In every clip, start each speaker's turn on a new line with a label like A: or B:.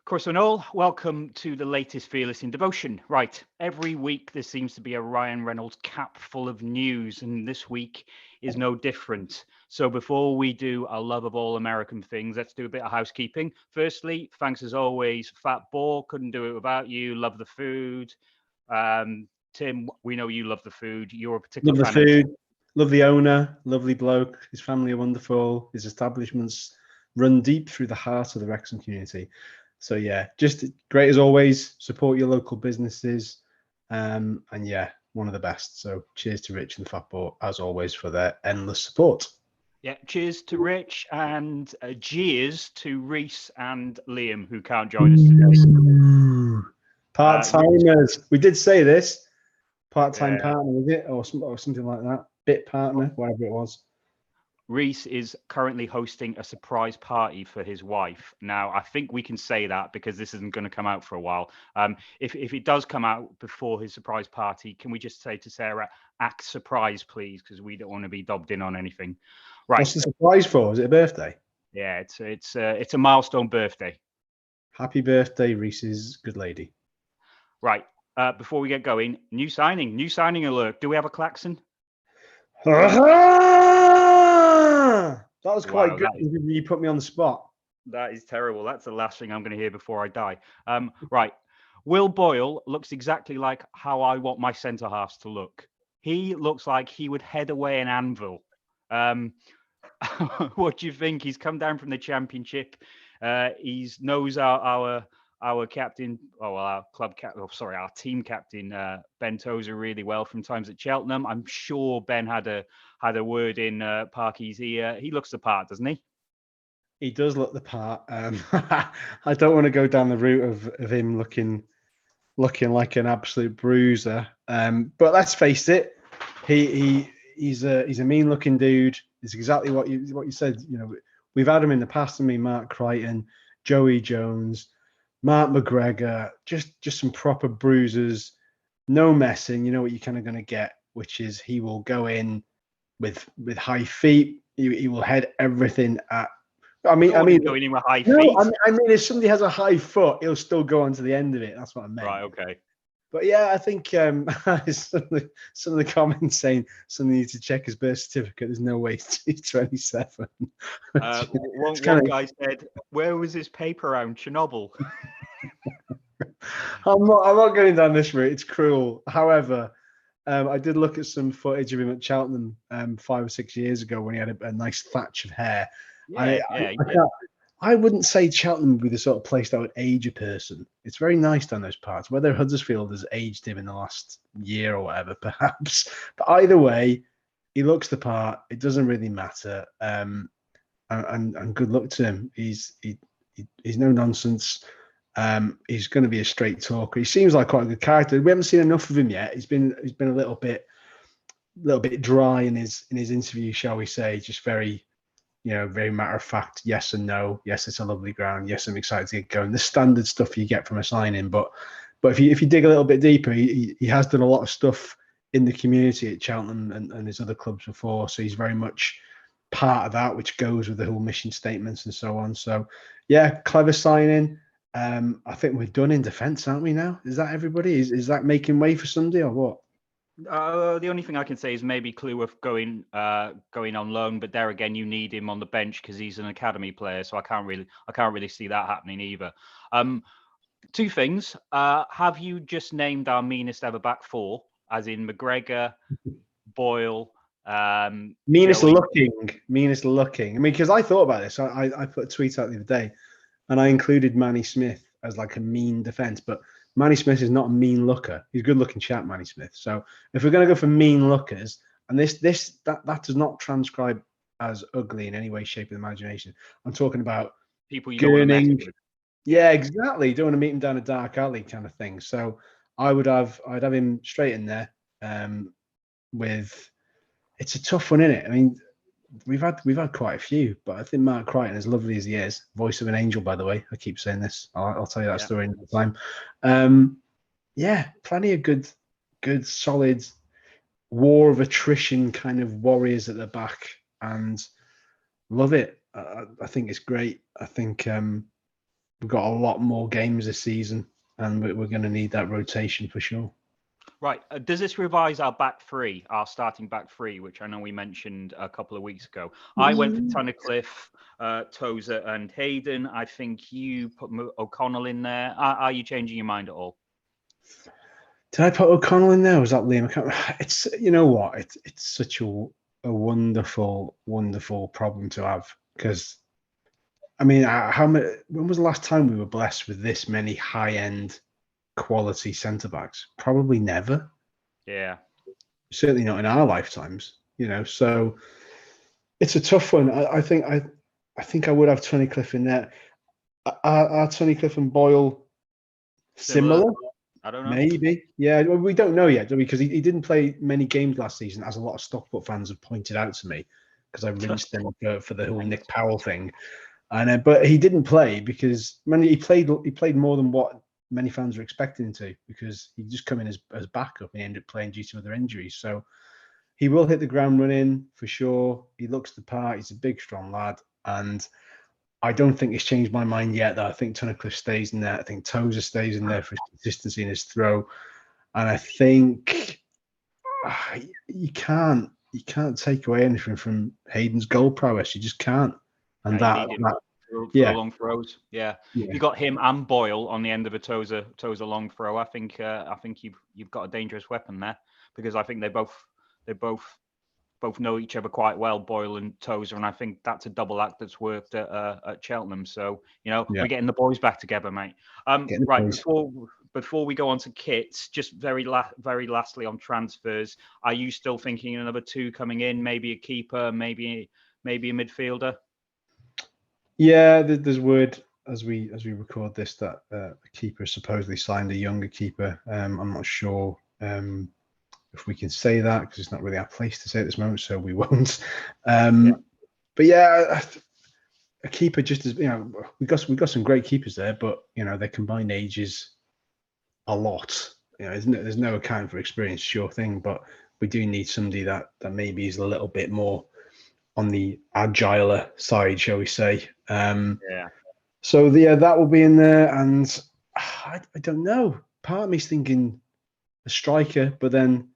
A: Course and all, welcome to the latest Fearless in Devotion. Right, every week there seems to be a Ryan Reynolds cap full of news, and this week is no different. So before we do our love of all American things, let's do a bit of housekeeping. Firstly, thanks as always, Fat Ball, couldn't do it without you, love the food. Tim, we know you love the food. You're a particular
B: Love the
A: fan
B: food, love the owner, lovely bloke. His family are wonderful. His establishments run deep through the heart of the Wrexham community. So yeah, just great as always. Support your local businesses, and yeah, one of the best. So cheers to Rich and Fatball as always for their endless support.
A: Yeah, cheers to Rich and cheers to Reese and Liam who can't join us today.
B: Part-timers. We did say this. Part-time
A: Yeah.
B: partner, was it? Or something like that. Bit partner, whatever it was.
A: Reese is currently hosting a surprise party for his wife. Now, I think we can say that because this isn't going to come out for a while. If it does come out before his surprise party, can we just say to Sarah, act surprised, please, because we don't want to be dobbed in on anything. Right.
B: What's the surprise for? Is it a birthday?
A: Yeah, it's a milestone birthday.
B: Happy birthday, Reese's good lady.
A: Right. Before we get going, new signing alert. Do we have a klaxon?
B: That was quite good. You put me on the spot.
A: That is terrible. That's the last thing I'm going to hear before I die. Right. Will Boyle looks exactly like how I want my centre halves to look. He looks like he would head away an anvil. What do you think? He's come down from the Championship. He knows our captain, our club captain, our team captain, Ben Tozer really well from times at Cheltenham. I'm sure Ben had a word in Parky's ear. He looks the part, doesn't he?
B: He does look the part. I don't want to go down the route of him looking like an absolute bruiser. But let's face it, he's a mean looking dude. It's exactly what you said. You know, we've had him in the past. I mean, Mark Crichton, Joey Jones, Mark McGregor, just some proper bruisers, no messing. You know what you're kind of going to get, which is he will go in with high feet. He will head everything at. I mean,
A: going in with high feet.
B: I mean, if somebody has a high foot, he'll still go on to the end of it. That's what I meant.
A: Right. Okay.
B: But yeah, I think some of the comments saying somebody needs to check his birth certificate. There's no way he's 27.
A: One guy said, "Where was his paper around Chernobyl?"
B: I'm not going down this route. It's cruel. However, I did look at some footage of him at Cheltenham 5 or 6 years ago when he had a nice thatch of hair. I wouldn't say Cheltenham would be the sort of place that would age a person. It's very nice down those parts. Whether Huddersfield has aged him in the last year or whatever, perhaps. But either way, he looks the part. It doesn't really matter. And good luck to him. He's no nonsense. He's going to be a straight talker. He seems like quite a good character. We haven't seen enough of him yet. He's been a little bit dry in his interview, shall we say? Just very matter of fact, yes and no. Yes, it's a lovely ground. Yes, I'm excited to get going. The standard stuff you get from a signing, but if you dig a little bit deeper, he has done a lot of stuff in the community at Cheltenham and his other clubs before. So he's very much part of that, which goes with the whole mission statements and so on. So yeah, clever signing. I think we're done in defence, aren't we now? Is that everybody? Is that making way for Sunday or what?
A: The only thing I can say is maybe Cleworth going on loan, but there again, you need him on the bench because he's an academy player, so I can't really see that happening either. Two things: have you just named our meanest ever back four, as in McGregor, Boyle?
B: Meanest looking. I mean, because I thought about this. I put a tweet out the other day, and I included Manny Smith as like a mean defence, but Manny Smith is not a mean looker. He's a good-looking chap, Manny Smith. So if we're going to go for mean lookers, and that does not transcribe as ugly in any way, shape, or imagination. I'm talking about
A: people you don't want to mess with.
B: Yeah, exactly. You don't want to meet him down a dark alley kind of thing. So I'd have him straight in there. It's a tough one, isn't it? I mean, we've had quite a few, but I think Mark Crichton, as lovely as he is, voice of an angel, by the way. I keep saying this. I'll tell you that story another time. Yeah, plenty of good, solid war of attrition kind of warriors at the back, and love it. I think it's great. I think we've got a lot more games this season, and we're going to need that rotation for sure.
A: Right. Does this revise our back three, our starting back three, which I know we mentioned a couple of weeks ago? I went for Tunnicliffe, Tozer, and Hayden. I think you put O'Connell in there. Are you changing your mind at all?
B: Did I put O'Connell in there? Was that Liam? It's, you know what? It's such a wonderful, wonderful problem to have, because I mean, when was the last time we were blessed with this many high-end quality centre backs? Probably never.
A: Yeah.
B: Certainly not in our lifetimes, so it's a tough one. I think I would have Tunnicliffe in there. Are Tunnicliffe and Boyle similar?
A: I don't know.
B: Maybe. Yeah, well, we don't know yet, do we? Because he didn't play many games last season, as a lot of Stockport fans have pointed out to me, because I rinsed them for the whole Nick Powell thing. And but he didn't play because he played more than what many fans were expecting him to, because he just come in as backup and he ended up playing due to other injuries. So he will hit the ground running for sure. He looks the part. He's a big, strong lad, and I don't think it's changed my mind yet. That I think Tunnicliffe stays in there. I think Tozer stays in there for his consistency in his throw, and I think you can't take away anything from Hayden's goal prowess. You just can't. And
A: for long throws. Yeah. You got him and Boyle on the end of a Tozer long throw. I think you've got a dangerous weapon there, because I think they both know each other quite well, Boyle and Tozer, and I think that's a double act that's worked at Cheltenham. So we're getting the boys back together, mate. Right, before we go on to kits, just very lastly on transfers, are you still thinking another two coming in? Maybe a keeper, maybe a midfielder?
B: Yeah, there's word as we record this that a keeper supposedly signed, a younger keeper. I'm not sure if we can say that, because it's not really our place to say at this moment, so we won't. But yeah, a keeper, just as we got some great keepers there, but their combined ages a lot. There's no account for experience, sure thing, but we do need somebody that maybe is a little bit more on the agiler side, shall we say. So that will be in there, and I don't know. Part of me's thinking a striker, but then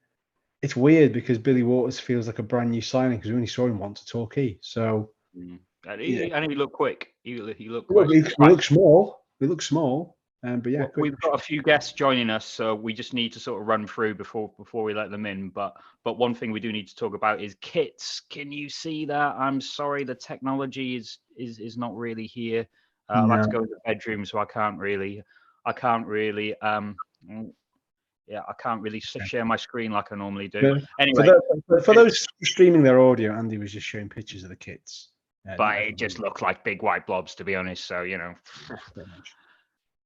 B: it's weird because Billy Waters feels like a brand new signing, because we only saw him once at Torquay. So
A: and he looked quick. He looked
B: quick. He looks small. He looks small. But yeah,
A: we've got a few guests joining us, so we just need to sort of run through before we let them in. But one thing we do need to talk about is kits. Can you see that? I'm sorry, the technology is not really here. I like to go to the bedroom, so I can't really share my screen like I normally do. Anyway,
B: for those streaming their audio, Andy was just showing pictures of the kits.
A: But it just looked like big white blobs, to be honest. So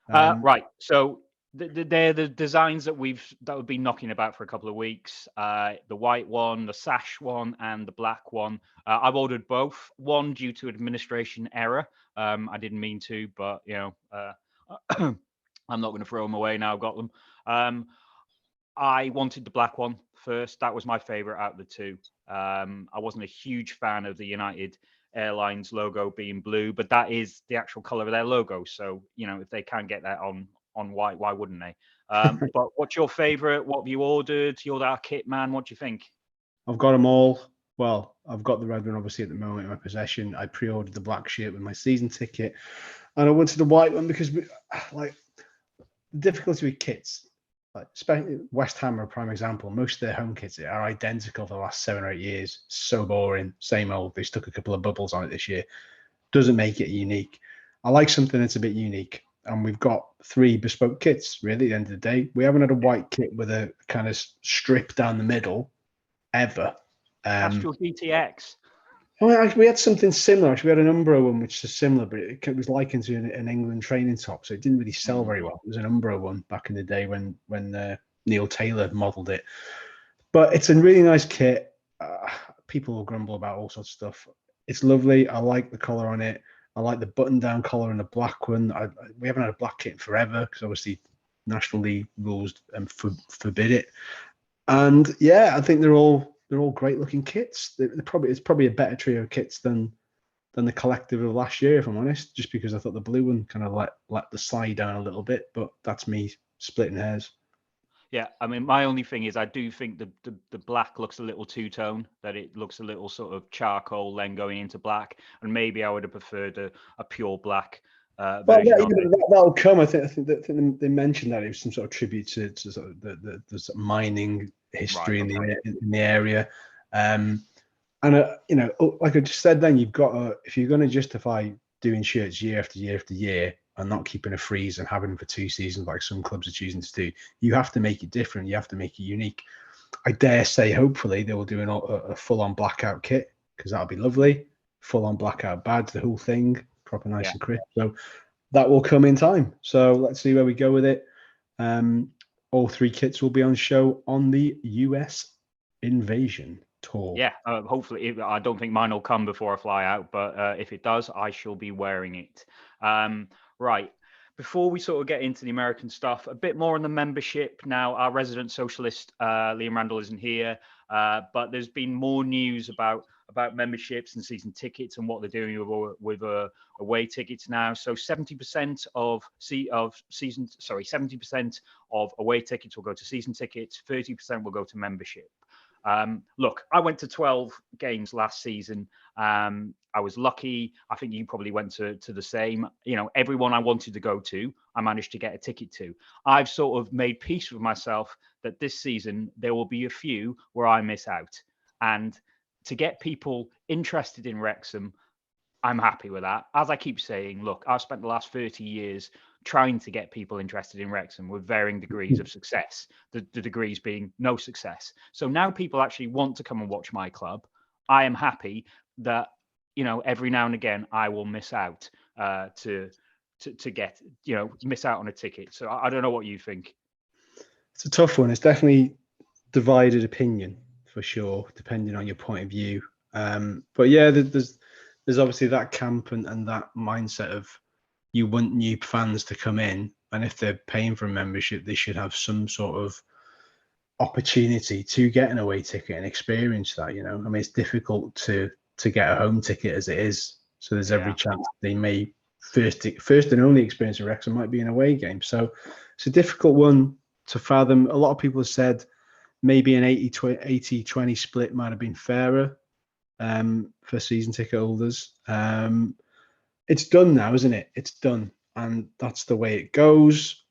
A: right. So they're the designs that we've been knocking about for a couple of weeks. The white one, the sash one, and the black one. I've ordered both. One due to administration error. I didn't mean to, but I'm not going to throw them away now. I've got them. I wanted the black one first. That was my favorite out of the two. I wasn't a huge fan of the United Airlines logo being blue, but that is the actual color of their logo. So, if they can get that on white, why wouldn't they? But what's your favorite? What have you ordered? You're our kit man. What do you think?
B: I've got them all. Well, I've got the red one obviously at the moment in my possession. I pre-ordered the black shirt with my season ticket, and I wanted the white one because the difficulty with kits, especially West Ham are a prime example. Most of their home kits are identical for the last 7 or 8 years. So boring, same old. They stuck a couple of bubbles on it this year. Doesn't make it unique. I like something that's a bit unique, and we've got 3 bespoke kits. Really, at the end of the day, we haven't had a white kit with a kind of strip down the middle ever.
A: Astral GTX.
B: Well, we had something similar. Actually, we had an Umbro one, which is similar, but it was likened to an England training top, so it didn't really sell very well. It was an Umbro one back in the day when Neil Taylor modelled it. But it's a really nice kit. People will grumble about all sorts of stuff. It's lovely. I like the collar on it. I like the button-down collar and the black one. We haven't had a black kit in forever, because obviously National League rules forbid it. And yeah, I think they're all great looking kits. It's probably a better trio of kits than than the collective of last year, if I'm honest, just because I thought the blue one kind of let the slide down a little bit, but that's me splitting hairs.
A: Yeah, I mean, my only thing is I do think the black looks a little two-tone, that it looks a little sort of charcoal then going into black, and maybe I would have preferred a pure black version of it.
B: That'll come. I think they mentioned that it was some sort of tribute to sort of the sort of mining history in the area. And you know, like I just said, then you've got to, if you're going to justify doing shirts year after year after year and not keeping a freeze and having them for 2 seasons like some clubs are choosing to do, you have to make it different. You have to make it unique. I dare say, hopefully, they will do a full-on blackout kit, because that'll be lovely. Full-on blackout badge, the whole thing, proper nice and crisp. So that will come in time. So let's see where we go with it. All 3 kits will be on show on the US Invasion tour.
A: Yeah, hopefully. I don't think mine will come before I fly out, but if it does, I shall be wearing it. Right. Before we sort of get into the American stuff, a bit more on the membership. Now, our resident socialist, Liam Randall, isn't here, but there's been more news about memberships and season tickets and what they're doing with away tickets now. So 70% of 70% of away tickets will go to season tickets, 30% will go to membership. Look, I went to 12 games last season. I was lucky. I think you probably went to the same. You know, everyone I wanted to go to, I managed to get a ticket to. I've sort of made peace with myself that this season there will be a few where I miss out. And to get people interested in Wrexham, I'm happy with that. As I keep saying, look, I've spent the last 30 years trying to get people interested in Wrexham with varying degrees of success, the degrees being no success. So now people actually want to come and watch my club. I am happy that, you know, every now and again I will miss out to get, you know, miss out on a ticket. So I don't know what you think.
B: It's a tough one. It's definitely divided opinion for sure, depending on your point of view. But yeah, there's obviously that camp and that mindset of you want new fans to come in, and if they're paying for a membership, they should have some sort of opportunity to get an away ticket and experience that. You know, I mean, it's difficult to get a home ticket as it is, so there's every chance they may first and only experience of Wrexham might be an away game. So it's a difficult one to fathom. A lot of people have said maybe an 80-20 split might have been fairer for season ticket holders. It's done now, isn't it? It's done, and that's the way it goes.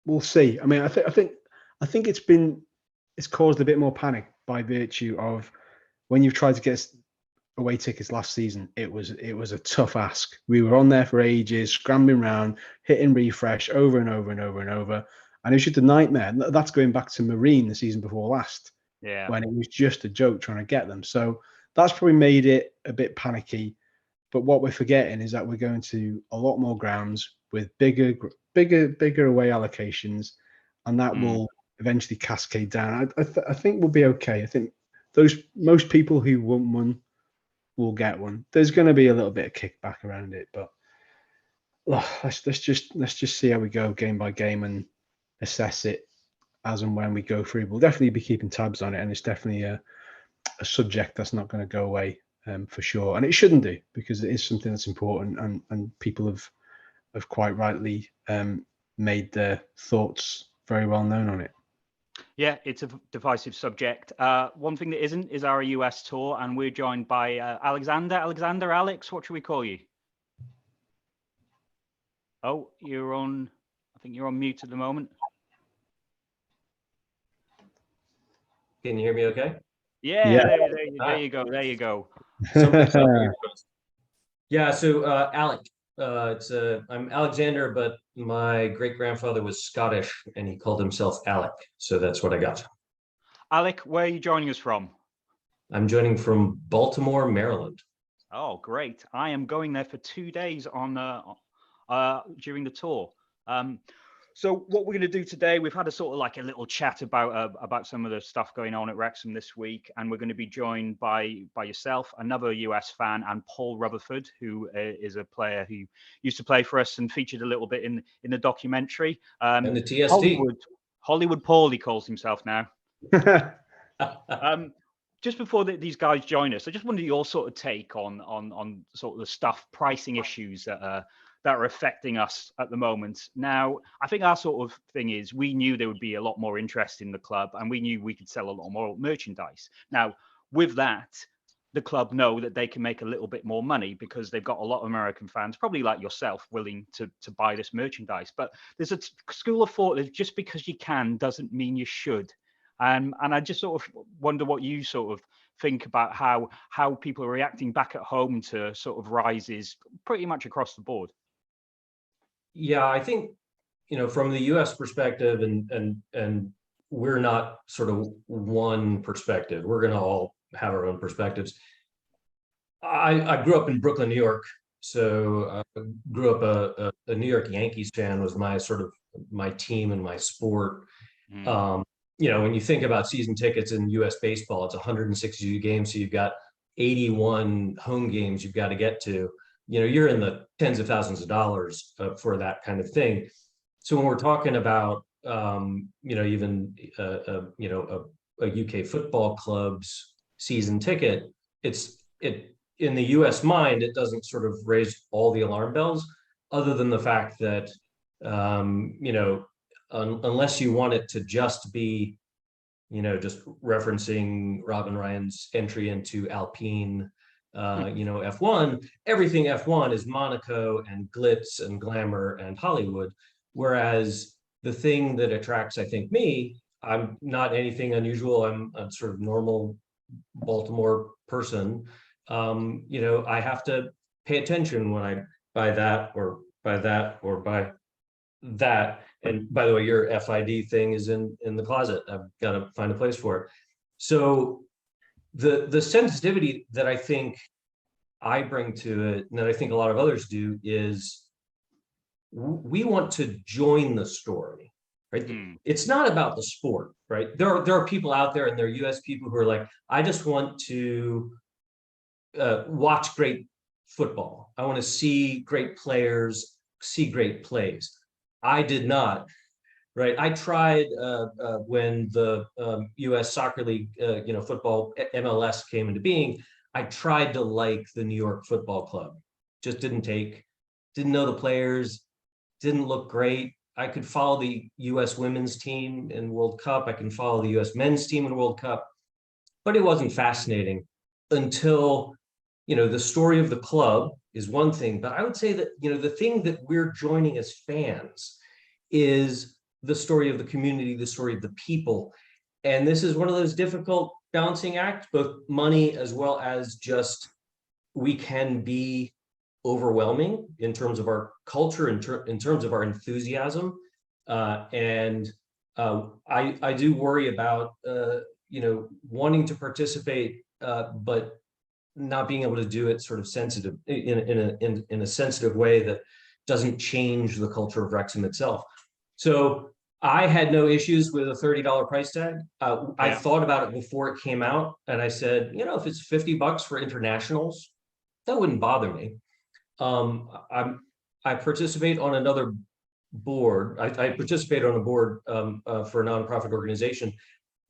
B: We'll see. I mean, I think it's caused a bit more panic by virtue of when you've tried to get away tickets last season. It was a tough ask. We were on there for ages, scrambling around, hitting refresh over and over and over and over, and it was just a nightmare. That's going back to Marine the season before last, when it was just a joke trying to get them. So that's probably made it a bit panicky. But what we're forgetting is that we're going to a lot more grounds with bigger away allocations, and that will eventually cascade down. I think we'll be okay. I think most people who want one will get one. There's going to be a little bit of kickback around it, but let's just see how we go game by game and assess it as and when we go through. We'll definitely be keeping tabs on it, and it's definitely a subject that's not going to go away. For sure, and it shouldn't do, because it is something that's important, and people have quite rightly made their thoughts very well known on it.
A: Yeah, it's a divisive subject. One thing that isn't is our US tour, and we're joined by Alex, what should we call you? Oh, I think you're on mute at the moment.
C: Can you hear me okay?
A: Yeah. There you go.
C: Yeah, so Alec, I'm Alexander, but my great-grandfather was Scottish and he called himself Alec, so that's what I got.
A: Alec, where are you joining us from?
C: I'm joining from Baltimore, Maryland.
A: Oh, great. I am going there for 2 days on during the tour. So what we're going to do today, we've had a sort of like a little chat about some of the stuff going on at Wrexham this week, and we're going to be joined by yourself, another US fan, and Paul Rutherford, who is a player who used to play for us and featured a little bit in the documentary.
C: And the TSD.
A: Hollywood Paul, he calls himself now. just before these guys join us, I just wonder your sort of take on sort of the stuff pricing issues that are affecting us at the moment. Now, I think our sort of thing is we knew there would be a lot more interest in the club, and we knew we could sell a lot more merchandise. Now, with that, the club know that they can make a little bit more money because they've got a lot of American fans, probably like yourself, willing to buy this merchandise. But there's a school of thought that just because you can doesn't mean you should. And I just sort of wonder what you sort of think about how people are reacting back at home to sort of rises pretty much across the board.
C: Yeah, I think, from the US perspective, and we're not sort of one perspective. We're going to all have our own perspectives. I grew up in Brooklyn, New York. So I grew up a New York Yankees fan, was my team and my sport. When you think about season tickets in US baseball, it's 162 games. So you've got 81 home games you've got to get to. You're in the tens of thousands of dollars for that kind of thing. So when we're talking about, even a UK football club's season ticket, in the US mind, it doesn't sort of raise all the alarm bells, other than the fact that, unless you want it to just be, just referencing Robin Ryan's entry into Alpine, F1, everything F1 is Monaco and glitz and glamour and Hollywood. Whereas the thing that attracts, I think, me, I'm not anything unusual. I'm a sort of normal Baltimore person. I have to pay attention when I buy that or buy that or buy that. And by the way, your FID thing is in the closet. I've got to find a place for it. So the sensitivity that I think I bring to it, and that I think a lot of others do, is we want to join the story, right? It's not about the sport, right? There are people out there, and there are US people who are like, I just want to watch great football. I want to see great players, see great plays. I did not, right? I tried when the US Soccer League, football, MLS came into being. I tried to like the New York Football Club. Just didn't know the players, didn't look great. I could follow the US women's team in World Cup. I can follow the US men's team in World Cup, but it wasn't fascinating until, the story of the club is one thing, but I would say that, the thing that we're joining as fans is the story of the community, the story of the people. And this is one of those difficult balancing acts, both money as well as just, we can be overwhelming in terms of our culture, in terms of our enthusiasm. I do worry about, wanting to participate, but not being able to do it sort of sensitive in a sensitive way that doesn't change the culture of Wrexham itself. So I had no issues with a $30 price tag. I thought about it before it came out, and I said, if it's $50 for internationals, that wouldn't bother me. I participate on another board. I participate on a board for a nonprofit organization,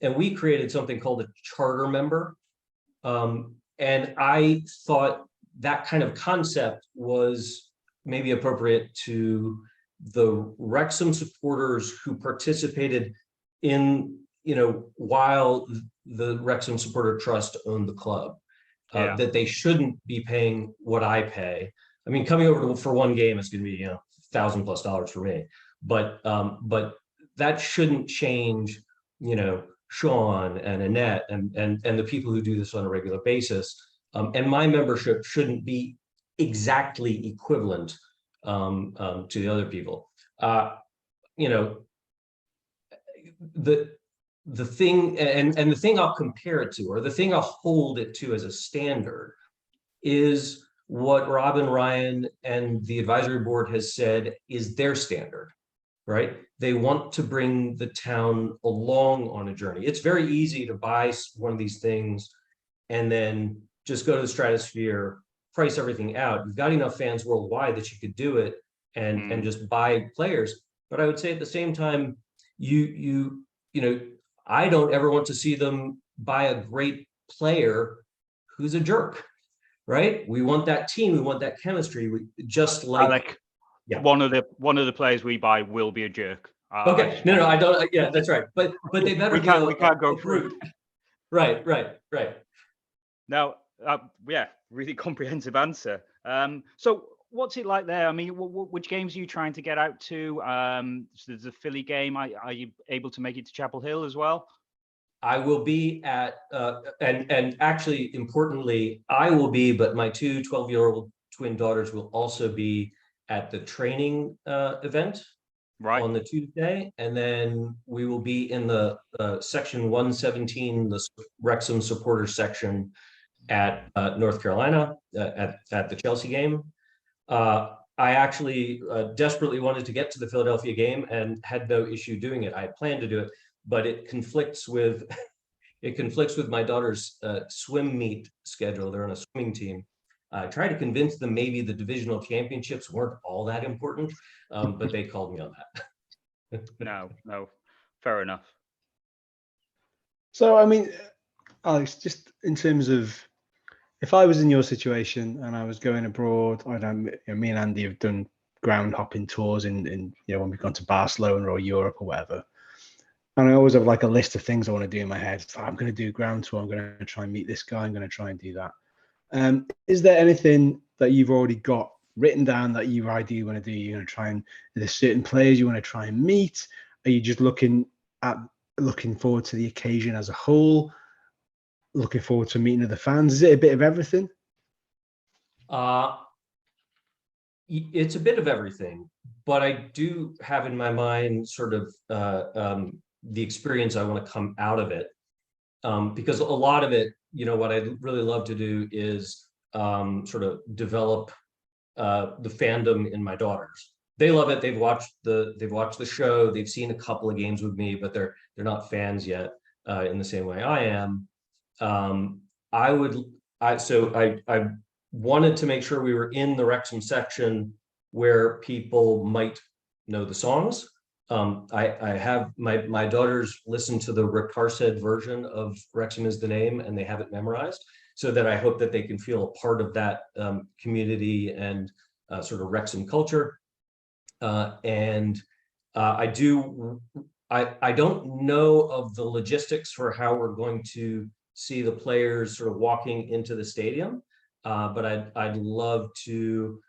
C: and we created something called a charter member. And I thought that kind of concept was maybe appropriate to the Wrexham supporters who participated in, while the Wrexham Supporter Trust owned the club, that they shouldn't be paying what I pay. I mean, coming over for one game is going to be, $1,000+ for me, but that shouldn't change, Sean and Annette and the people who do this on a regular basis. And my membership shouldn't be exactly equivalent to the other people. The thing, and the thing I'll compare it to, or the thing I'll hold it to as a standard, is what Robin Ryan and the advisory board has said is their standard, right? They want to bring the town along on a journey. It's very easy to buy one of these things and then just go to the stratosphere, price everything out. You've got enough fans worldwide that you could do it and just buy players. But I would say at the same time, I don't ever want to see them buy a great player who's a jerk, right? We want that team. We want that chemistry. We just like
A: Alec, one of the players we buy will be a jerk.
C: Okay, no, I don't. Yeah, that's right. But they better
A: we can't go through.
C: Right.
A: Now, yeah, really comprehensive answer. So what's it like there? I mean, which games are you trying to get out to? So there's a Philly game. Are you able to make it to Chapel Hill as well?
C: I will be at, and actually, importantly, I will be, but my two 12-year-old twin daughters will also be at the training event on the Tuesday. And then we will be in the section 117, the Wrexham supporter section at North Carolina at the Chelsea game. I actually desperately wanted to get to the Philadelphia game and had no issue doing it. I had planned to do it, but it conflicts with my daughter's swim meet schedule. They're on a swimming team. I tried to convince them maybe the divisional championships weren't all that important, but they called me on that.
A: No, fair enough.
B: So, I mean, Alex, just in terms of, if I was in your situation and I was going abroad, I know me and Andy have done ground hopping tours in when we've gone to Barcelona or Europe or whatever. And I always have like a list of things I want to do in my head. So I'm going to do ground tour. I'm going to try and meet this guy. I'm going to try and do that. Is there anything that you've already got written down that you ideally want to do? You're going to try and, are there certain players you want to try and meet? Are you just looking forward to the occasion as a whole? Looking forward to meeting other fans? Is it a bit of everything?
C: It's a bit of everything, but I do have in my mind sort of the experience I want to come out of it, because a lot of it, what I really love to do is sort of develop the fandom in my daughters. They love it. They've watched the show. They've seen a couple of games with me, but they're not fans yet in the same way I am. I wanted to make sure we were in the Wrexham section where people might know the songs. I have my daughters listen to the Rick Parsed version of Wrexham is the Name, and they have it memorized, so that I hope that they can feel a part of that community and sort of Wrexham culture. I don't know of the logistics for how we're going to see the players sort of walking into the stadium, but I'd love to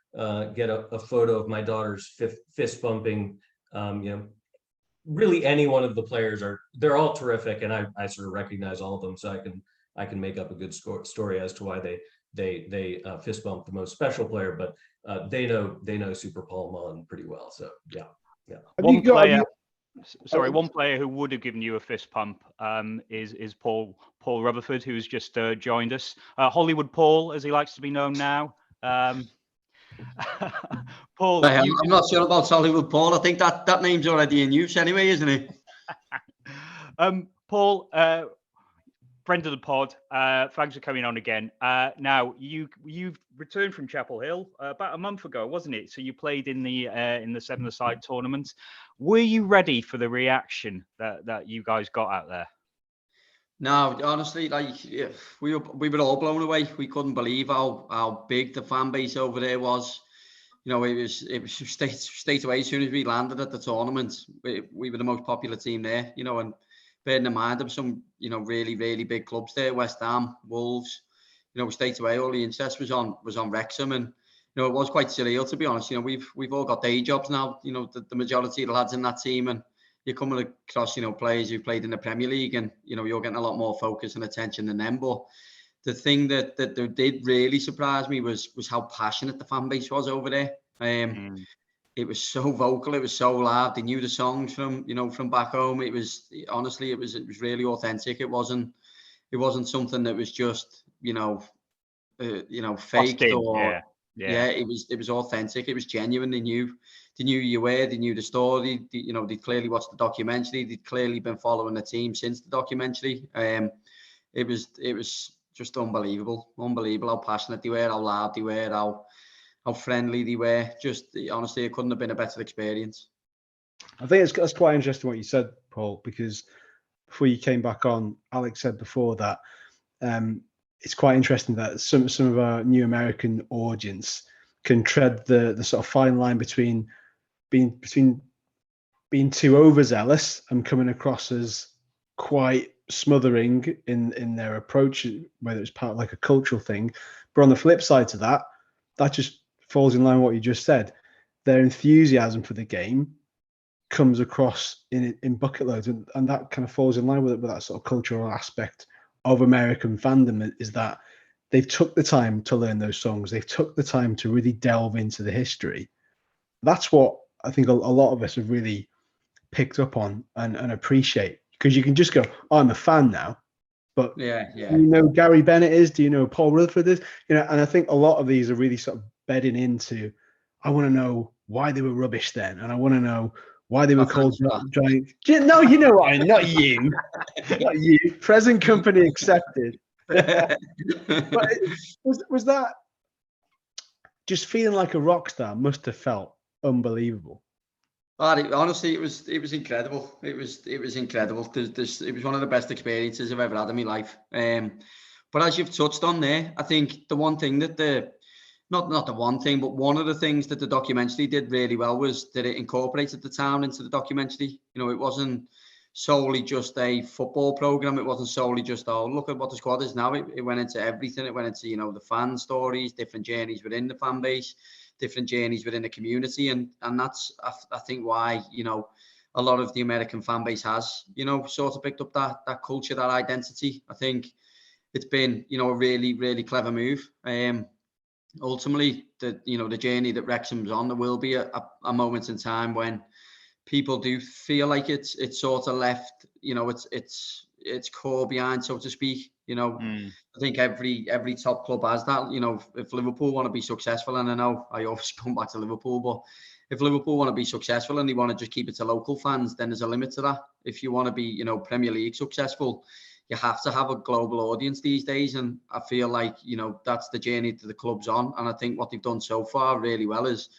C: get a photo of my daughters fist bumping. Really any one of the players they're all terrific, and I sort of recognize all of them, so I can make up a good story as to why they fist bump the most special player, but they know Super Paul Mullin pretty well. So yeah.
A: One player who would have given you a fist pump is Paul Rutherford, who's just joined us. Hollywood Paul, as he likes to be known now. Paul,
D: I'm not sure about Hollywood Paul. I think that name's already in use anyway, isn't it?
A: Paul, friend of the pod, thanks for coming on again. Now you've returned from Chapel Hill about a month ago, wasn't it? So you played in the 7-a-side tournament. Were you ready for the reaction that you guys got out there?
D: No, honestly, we were all blown away. We couldn't believe how big the fan base over there was. It was straight away as soon as we landed at the tournament. We were the most popular team there. And bearing in mind there were some really, really big clubs there: West Ham, Wolves. Straight away all the interest was on Wrexham, and it was quite surreal, to be honest. We've all got day jobs now. The majority of the lads in that team, and you're coming across, players who've played in the Premier League, and, you're getting a lot more focus and attention than them. But the thing that did really surprise me was how passionate the fan base was over there. It was so vocal, it was so loud. They knew the songs from back home. It was really authentic. It wasn't something that was just, faked or yeah. It was authentic. It was genuine. They knew you were. They knew the story. They clearly watched the documentary. They'd clearly been following the team since the documentary. It was just unbelievable how passionate they were, how loud they were, how friendly they were. Just honestly, it couldn't have been a better experience.
B: I think that's quite interesting what you said, Paul, because before you came back on, Alex said before that it's quite interesting that some of our new American audience can tread the sort of fine line between being too overzealous and coming across as quite smothering in their approach, whether it's part of like a cultural thing. But on the flip side to that, that just falls in line with what you just said. Their enthusiasm for the game comes across in bucket loads, and that kind of falls in line with that sort of cultural aspect of American fandom, is that they've took the time to learn those songs. They've took the time to really delve into the history. That's what I think a lot of us have really picked up on and appreciate, because you can just go, oh, I'm a fan now, but do you know who Gary Bennett is? Do you know who Paul Rutherford is? And I think a lot of these are really sort of bedding into, I want to know why they were rubbish then, and I want to know why they were called giant. No, you know what? Not you. Not you. Present company accepted. But was that just feeling like a rock star? Must have felt unbelievable.
D: Honestly, it was incredible. It was incredible. It was one of the best experiences I've ever had in my life. But as you've touched on there, I think the one thing that not the one thing, but one of the things that the documentary did really well was that it incorporated the town into the documentary. It wasn't solely just a football program. It wasn't solely just, oh, look at what the squad is now. It went into everything. It went into, the fan stories, different journeys within the fan base, different journeys within the community. And that's, I think, why, a lot of the American fan base has, sort of picked up that culture, that identity. I think it's been, a really, really clever move. Ultimately, the journey that Wrexham's on, there will be a moment in time when people do feel like it's sort of left, it's core behind, so to speak. I think every top club has that. If Liverpool want to be successful, and I know I always come back to Liverpool, but if Liverpool want to be successful and they want to just keep it to local fans, then there's a limit to that. If you want to be, Premier League successful, you have to have a global audience these days. And I feel like, that's the journey that the club's on. And I think what they've done so far really well is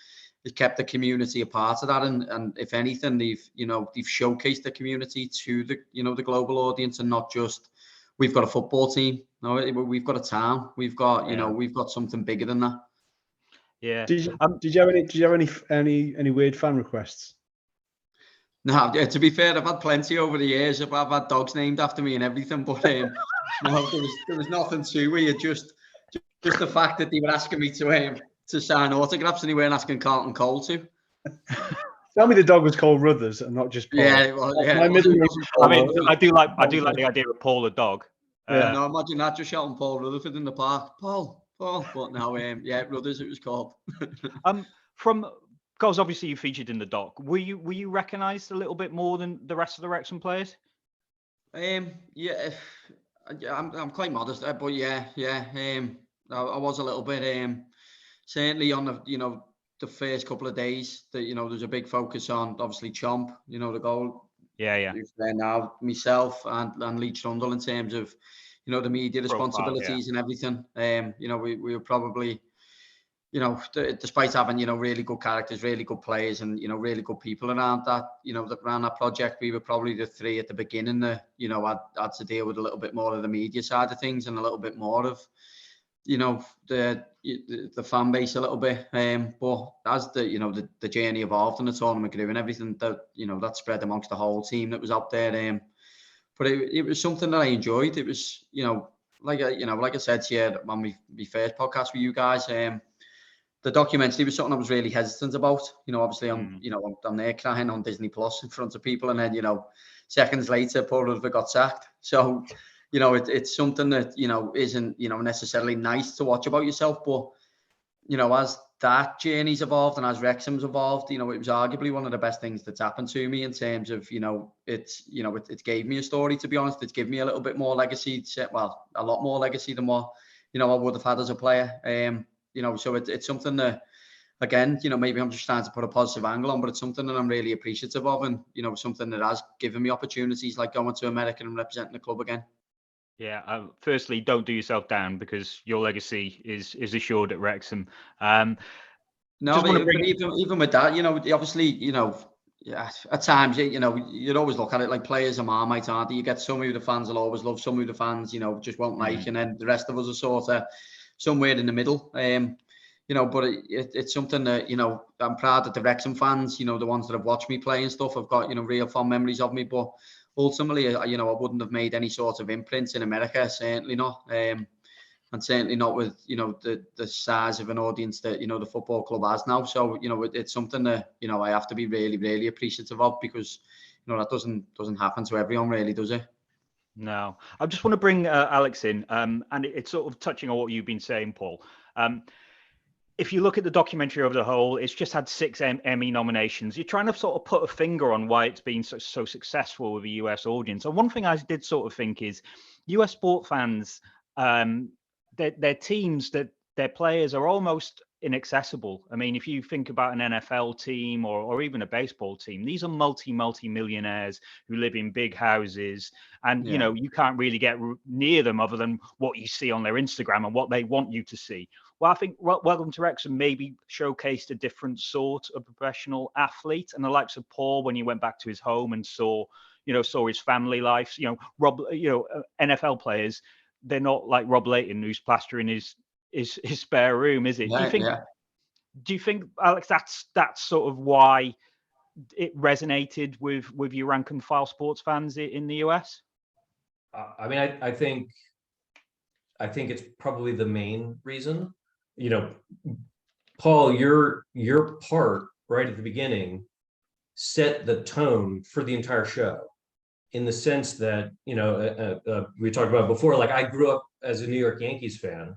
D: kept the community a part of that. And if anything, they've showcased the community to the, the global audience, and not just, we've got a football team. No, we've got a town. We've got, we've got something bigger than that.
A: Yeah.
B: Did you have any weird fan requests?
D: No, to be fair, I've had plenty over the years. I've had dogs named after me and everything, but no, there was nothing too weird. Just the fact that they were asking me to sign autographs, and they weren't asking Carlton Cole to.
B: Tell me the dog was called Ruthers and not just Paul.
D: Yeah,
B: My middle name is Paul.
A: I mean, I do like the idea of Paul the dog.
D: No, imagine that, just shouting Paul Rutherford in the park. Paul. But no, Ruthers it was called.
A: Because obviously you featured in the doc. Were you recognised a little bit more than the rest of the Wrexham players?
D: I'm quite modest, but yeah. I was a little bit. Certainly on the first couple of days, that there's a big focus on obviously Chomp, the goal.
A: Yeah.
D: Who's there now? Myself and Lee Trundle in terms of the media responsibilities and everything. We were probably. Despite having, really good characters, really good players, and, really good people around that, around that project, we were probably the three at the beginning that, had to deal with a little bit more of the media side of things, and a little bit more of, the fan base a little bit. But as the journey evolved and the tournament grew and everything, that, that spread amongst the whole team that was out there. But it was something that I enjoyed. It was, like I said to you on my first podcast with you guys, the documentary was something I was really hesitant about. Obviously I'm there crying on Disney Plus in front of people, and then, seconds later, Paul Rutherford got sacked. So, it's something that, isn't, necessarily nice to watch about yourself. But, as that journey's evolved and as Wrexham's evolved, it was arguably one of the best things that's happened to me in terms of, it gave me a story, to be honest. It's given me a little bit more legacy, well, a lot more legacy than what, I would have had as a player. So it's something that, again, maybe I'm just trying to put a positive angle on, but it's something that I'm really appreciative of, and, something that has given me opportunities like going to America and representing the club again.
A: Yeah. Firstly, don't do yourself down, because your legacy is assured at Wrexham.
D: No, but even with that, obviously, yeah, at times, you know, you'd always look at it like players are Marmite, aren't they? You get some who the fans will always love, some who the fans, you know, just won't like, and then the rest of us are sort of somewhere in the middle. You know, but it's something that, you know, I'm proud that the Wrexham fans, you know, the ones that have watched me play and stuff, have got, you know, real fond memories of me. But ultimately, you know, I wouldn't have made any sort of imprint in America, certainly not. And certainly not with, you know, the size of an audience that, you know, the football club has now. So, you know, it's something that, you know, I have to be really, really appreciative of, because, you know, that doesn't happen to everyone, really, does it?
A: No. I just want to bring Alex in, and it's sort of touching on what you've been saying, Paul. If you look at the documentary over the whole, it's just had 6 Emmy nominations. You're trying to sort of put a finger on why it's been so successful with the US audience. And one thing I did sort of think is US sport fans, their teams, that their players are almost inaccessible. I mean, if you think about an NFL team or even a baseball team, these are multi-millionaires who live in big houses, and you know, you can't really get near them other than what you see on their Instagram and what they want you to see. Well, I think Welcome to Wrexham maybe showcased a different sort of professional athlete, and the likes of Paul, when he went back to his home and saw his family life. You know, NFL players, they're not like Rob Layton, who's plastering his spare room, is it? Do you think, Alex, that's sort of why it resonated with your rank and file sports fans in the US?
C: I mean, I think it's probably the main reason. You know, Paul, your part right at the beginning set the tone for the entire show, in the sense that, you know, we talked about before, like, I grew up as a New York Yankees fan,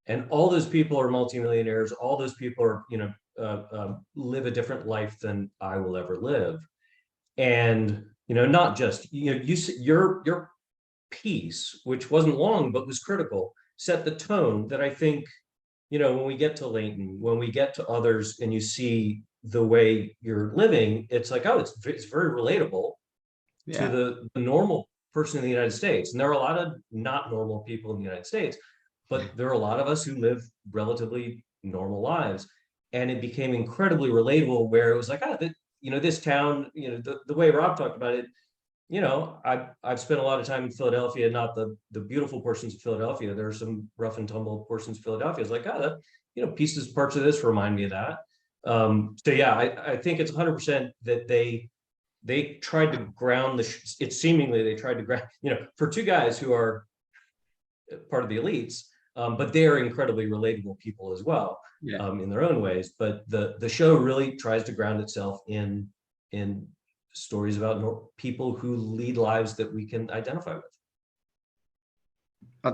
C: and all those people are multimillionaires. All those people are, you know, live a different life than I will ever live. And, you know, not just, you know, your piece, which wasn't long but was critical, set the tone that I think, you know, when we get to Layton, when we get to others, and you see the way you're living, it's like, oh, it's very relatable to the normal person in the United States. And there are a lot of not normal people in the United States, but there are a lot of us who live relatively normal lives. And it became incredibly relatable, where it was like, you know, this town, you know, the way Rob talked about it, you know, I've spent a lot of time in Philadelphia, not the beautiful portions of Philadelphia. There are some rough and tumble portions of Philadelphia. It's like, you know, parts of this remind me of that. So yeah, I think it's 100% that they tried to ground they tried to ground, you know, for 2 guys who are part of the elites, but they are incredibly relatable people as well, in their own ways. But the show really tries to ground itself in stories about people who lead lives that we can identify with.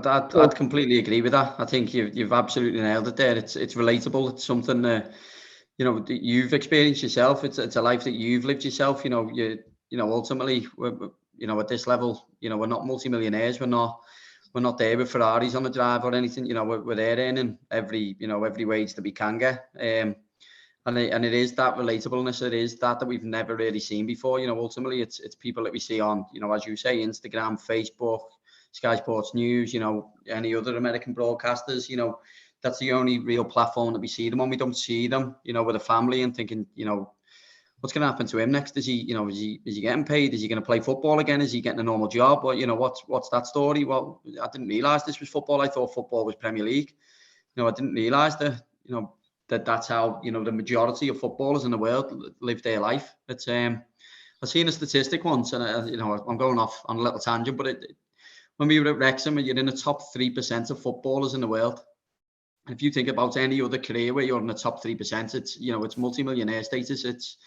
D: I'd completely agree with that. I think you've absolutely nailed it there. It's relatable. It's something you know, that you've experienced yourself. It's a life that you've lived yourself. You know, you know, ultimately, you know, at this level, you know, we're not multimillionaires. We're not there with Ferraris on the drive or anything. You know, we're there earning every wage that we can get. And it is that relatableness. It is that we've never really seen before. You know, ultimately, it's people that we see on, you know, as you say, Instagram, Facebook, Sky Sports News, you know, any other American broadcasters. You know, that's the only real platform that we see them on. We don't see them, you know, with a family and thinking, you know, what's going to happen to him next? Is he getting paid? Is he going to play football again? Is he getting a normal job? Well, you know, what's that story? Well, I didn't realise this was football. I thought football was Premier League. You know, I didn't realise that, you know, that's how, you know, the majority of footballers in the world live their life. It's I've seen a statistic once, and you know, I'm going off on a little tangent, but when we were at Wrexham, you're in the top 3% of footballers in the world. And if you think about any other career where you're in the top 3%, it's, you know, it's multi-millionaire status. It's,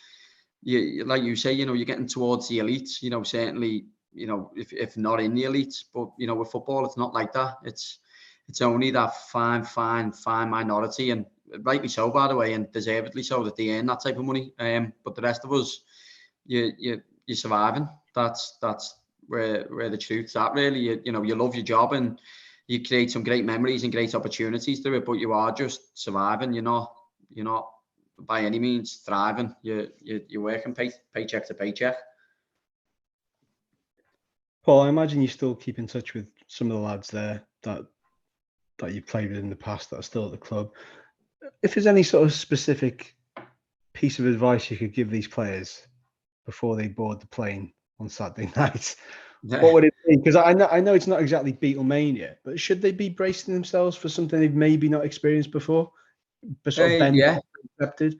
D: like you say, you know, you're getting towards the elites. You know, certainly, you know, if not in the elites, but you know, with football, it's not like that. It's only that fine minority, and rightly so, by the way, and deservedly so, that they earn that type of money. But the rest of us, you're surviving. That's where the truth's at, really. You know, you love your job and you create some great memories and great opportunities through it, but you are just surviving. You're not by any means thriving. You're working paycheck to paycheck.
B: Paul, I imagine you still keep in touch with some of the lads there that you played with in the past that are still at the club. If there's any sort of specific piece of advice you could give these players before they board the plane on Saturday night, what would it be? Because I know it's not exactly Beatlemania, but should they be bracing themselves for something they've maybe not experienced before? But sort of accepted.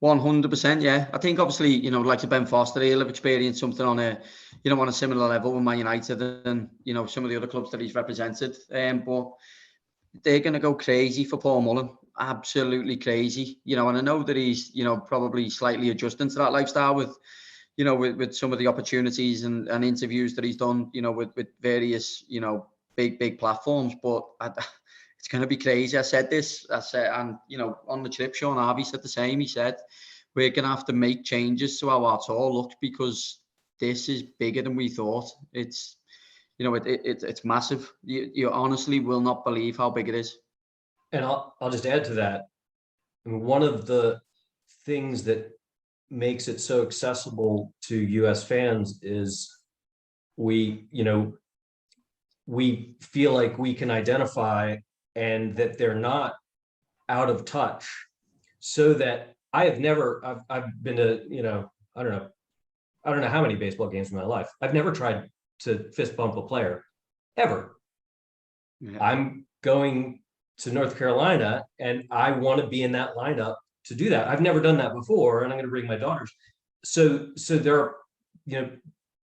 D: 100%, yeah. I think obviously, like Ben Foster, he'll have experienced something on a similar level with Man United and, some of the other clubs that he's represented. But they're going to go crazy for Paul Mullin, absolutely crazy. And I know that he's, probably slightly adjusting to that lifestyle with some of the opportunities and interviews that he's done, with various, big platforms. But it's going to be crazy. I said, and on the trip, Sean Harvey said the same. He said, we're going to have to make changes to how our tour looks because this is bigger than we thought. It's, it's massive. You honestly will not believe how big it is.
C: And I'll just add to that. I mean, one of the things that makes it so accessible to US fans is we feel like we can identify and that they're not out of touch, so that I've been to, I don't know how many baseball games in my life. I've never tried to fist bump a player ever. Yeah. I'm going to North Carolina and I want to be in that lineup to do that. I've never done that before, and I'm going to bring my daughters. So there are,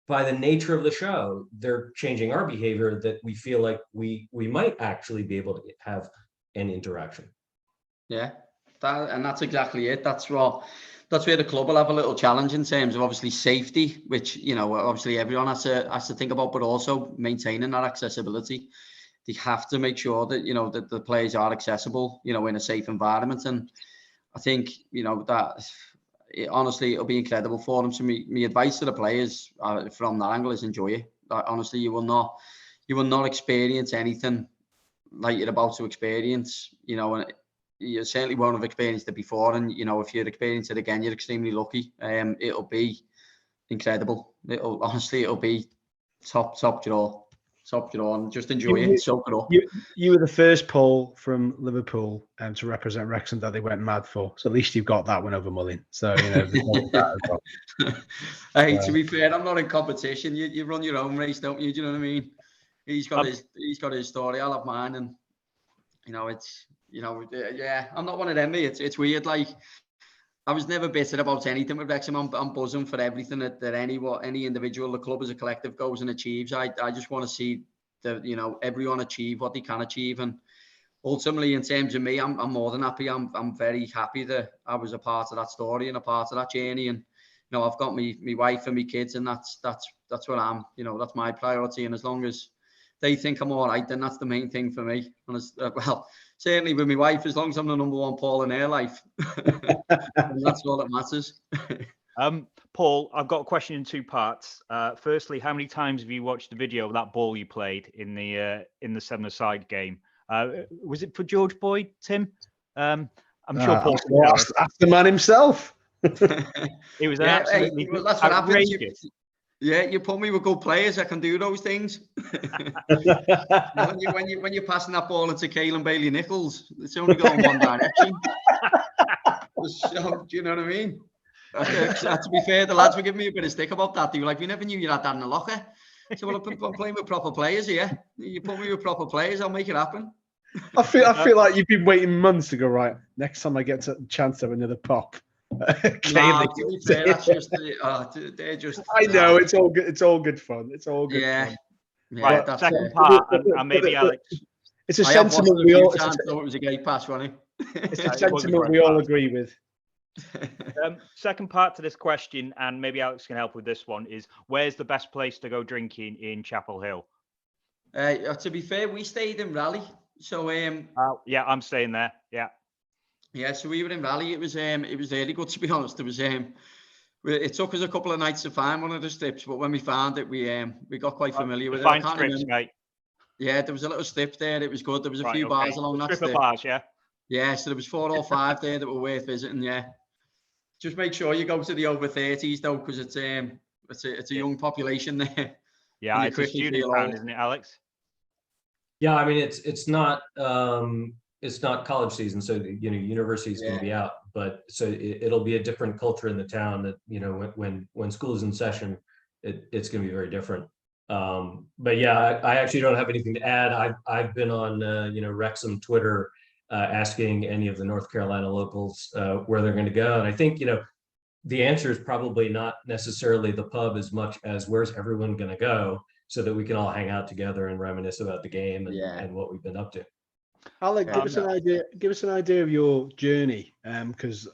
C: by the nature of the show, they're changing our behavior that we feel like we might actually be able to have an interaction.
D: Yeah, that's exactly it. That's where the club will have a little challenge in terms of obviously safety, which obviously everyone has to think about, but also maintaining that accessibility. They have to make sure that that the players are accessible, in a safe environment, and I think honestly, it'll be incredible for them. So my advice to the players from that angle is enjoy it. Honestly, you will not experience anything like you're about to experience, and you certainly won't have experienced it before. And, if you're experiencing it again, you're extremely lucky. It'll be incredible. It'll be top draw. And just enjoy it, soak it up.
B: You were the first Paul from Liverpool to represent Wrexham that they went mad for. So at least you've got that one over Mullin. So
D: hey, to be fair, I'm not in competition. You run your own race, don't you? Do you know what I mean? He's got his story. I'll have mine, and it's I'm not one of them. It's weird. Like, I was never bitter about anything with Wrexham. I'm buzzing for everything that any individual, the club as a collective goes and achieves. I just want to see everyone achieve what they can achieve. And ultimately, in terms of me, I'm more than happy. I'm very happy that I was a part of that story and a part of that journey. And I've got my wife and my kids, and that's what I'm. That's my priority. And as long as they think I'm all right, then that's the main thing for me. And well, certainly with my wife, as long as I'm the number one Paul in her life, that's all that matters.
A: Paul, I've got a question in two parts. Firstly, how many times have you watched the video of that ball you played in the 7-a-side game? Was it for George Boyd, Tim? I'm sure Paul.
B: Ask the man himself.
A: It was absolutely
D: that's what happens. Yeah, you put me with good players. I can do those things. when you're passing that ball into Caelan Bailey-Nichols, it's only going one direction. So, do you know what I mean? To be fair, the lads were giving me a bit of stick about that. They were like, "We never knew you had that in the locker." So, well, I'm playing with proper players here. You put me with proper players, I'll make it happen.
B: I feel like you've been waiting months to go, right, next time I get a chance to have another pop.
D: To be fair, that's just they're just.
B: I know it's all good. It's all good fun. It's all good.
D: Yeah.
B: Fun.
A: Right. That's second part, and maybe Alex.
B: It's a sentiment we all.
D: It was a great pass, wasn't it?
B: It's a sentiment we all agree with.
A: Second part to this question, and maybe Alex can help with this one, is where's the best place to go drinking in Chapel Hill?
D: To be fair, we stayed in Raleigh, so
A: yeah, I'm staying there.
D: Yeah, so we were in Raleigh. It was really good, to be honest. It took us a couple of nights to find one of the strips, but when we found it, we got quite familiar with it.
A: Find strips, mate.
D: Yeah, there was a little strip there. It was good. There was a few bars along that strip.
A: Bars, yeah.
D: Yeah, so there was 4 or 5 there that were worth visiting. Yeah, just make sure you go to the over 30s though, because it's a young population there.
A: Yeah, it's a student town, isn't it, Alex?
C: Yeah, I mean it's not college season, so university's going to be out. But so it'll be a different culture in the town that, you know, when school is in session, it's going to be very different. But yeah, I actually don't have anything to add. I've been on, you know, Wrexham Twitter, asking any of the North Carolina locals where they're going to go. And I think, you know, the answer is probably not necessarily the pub as much as where's everyone going to go, so that we can all hang out together and reminisce about the game and what we've been up to.
B: Alec, give us an idea. Give us an idea of your journey, because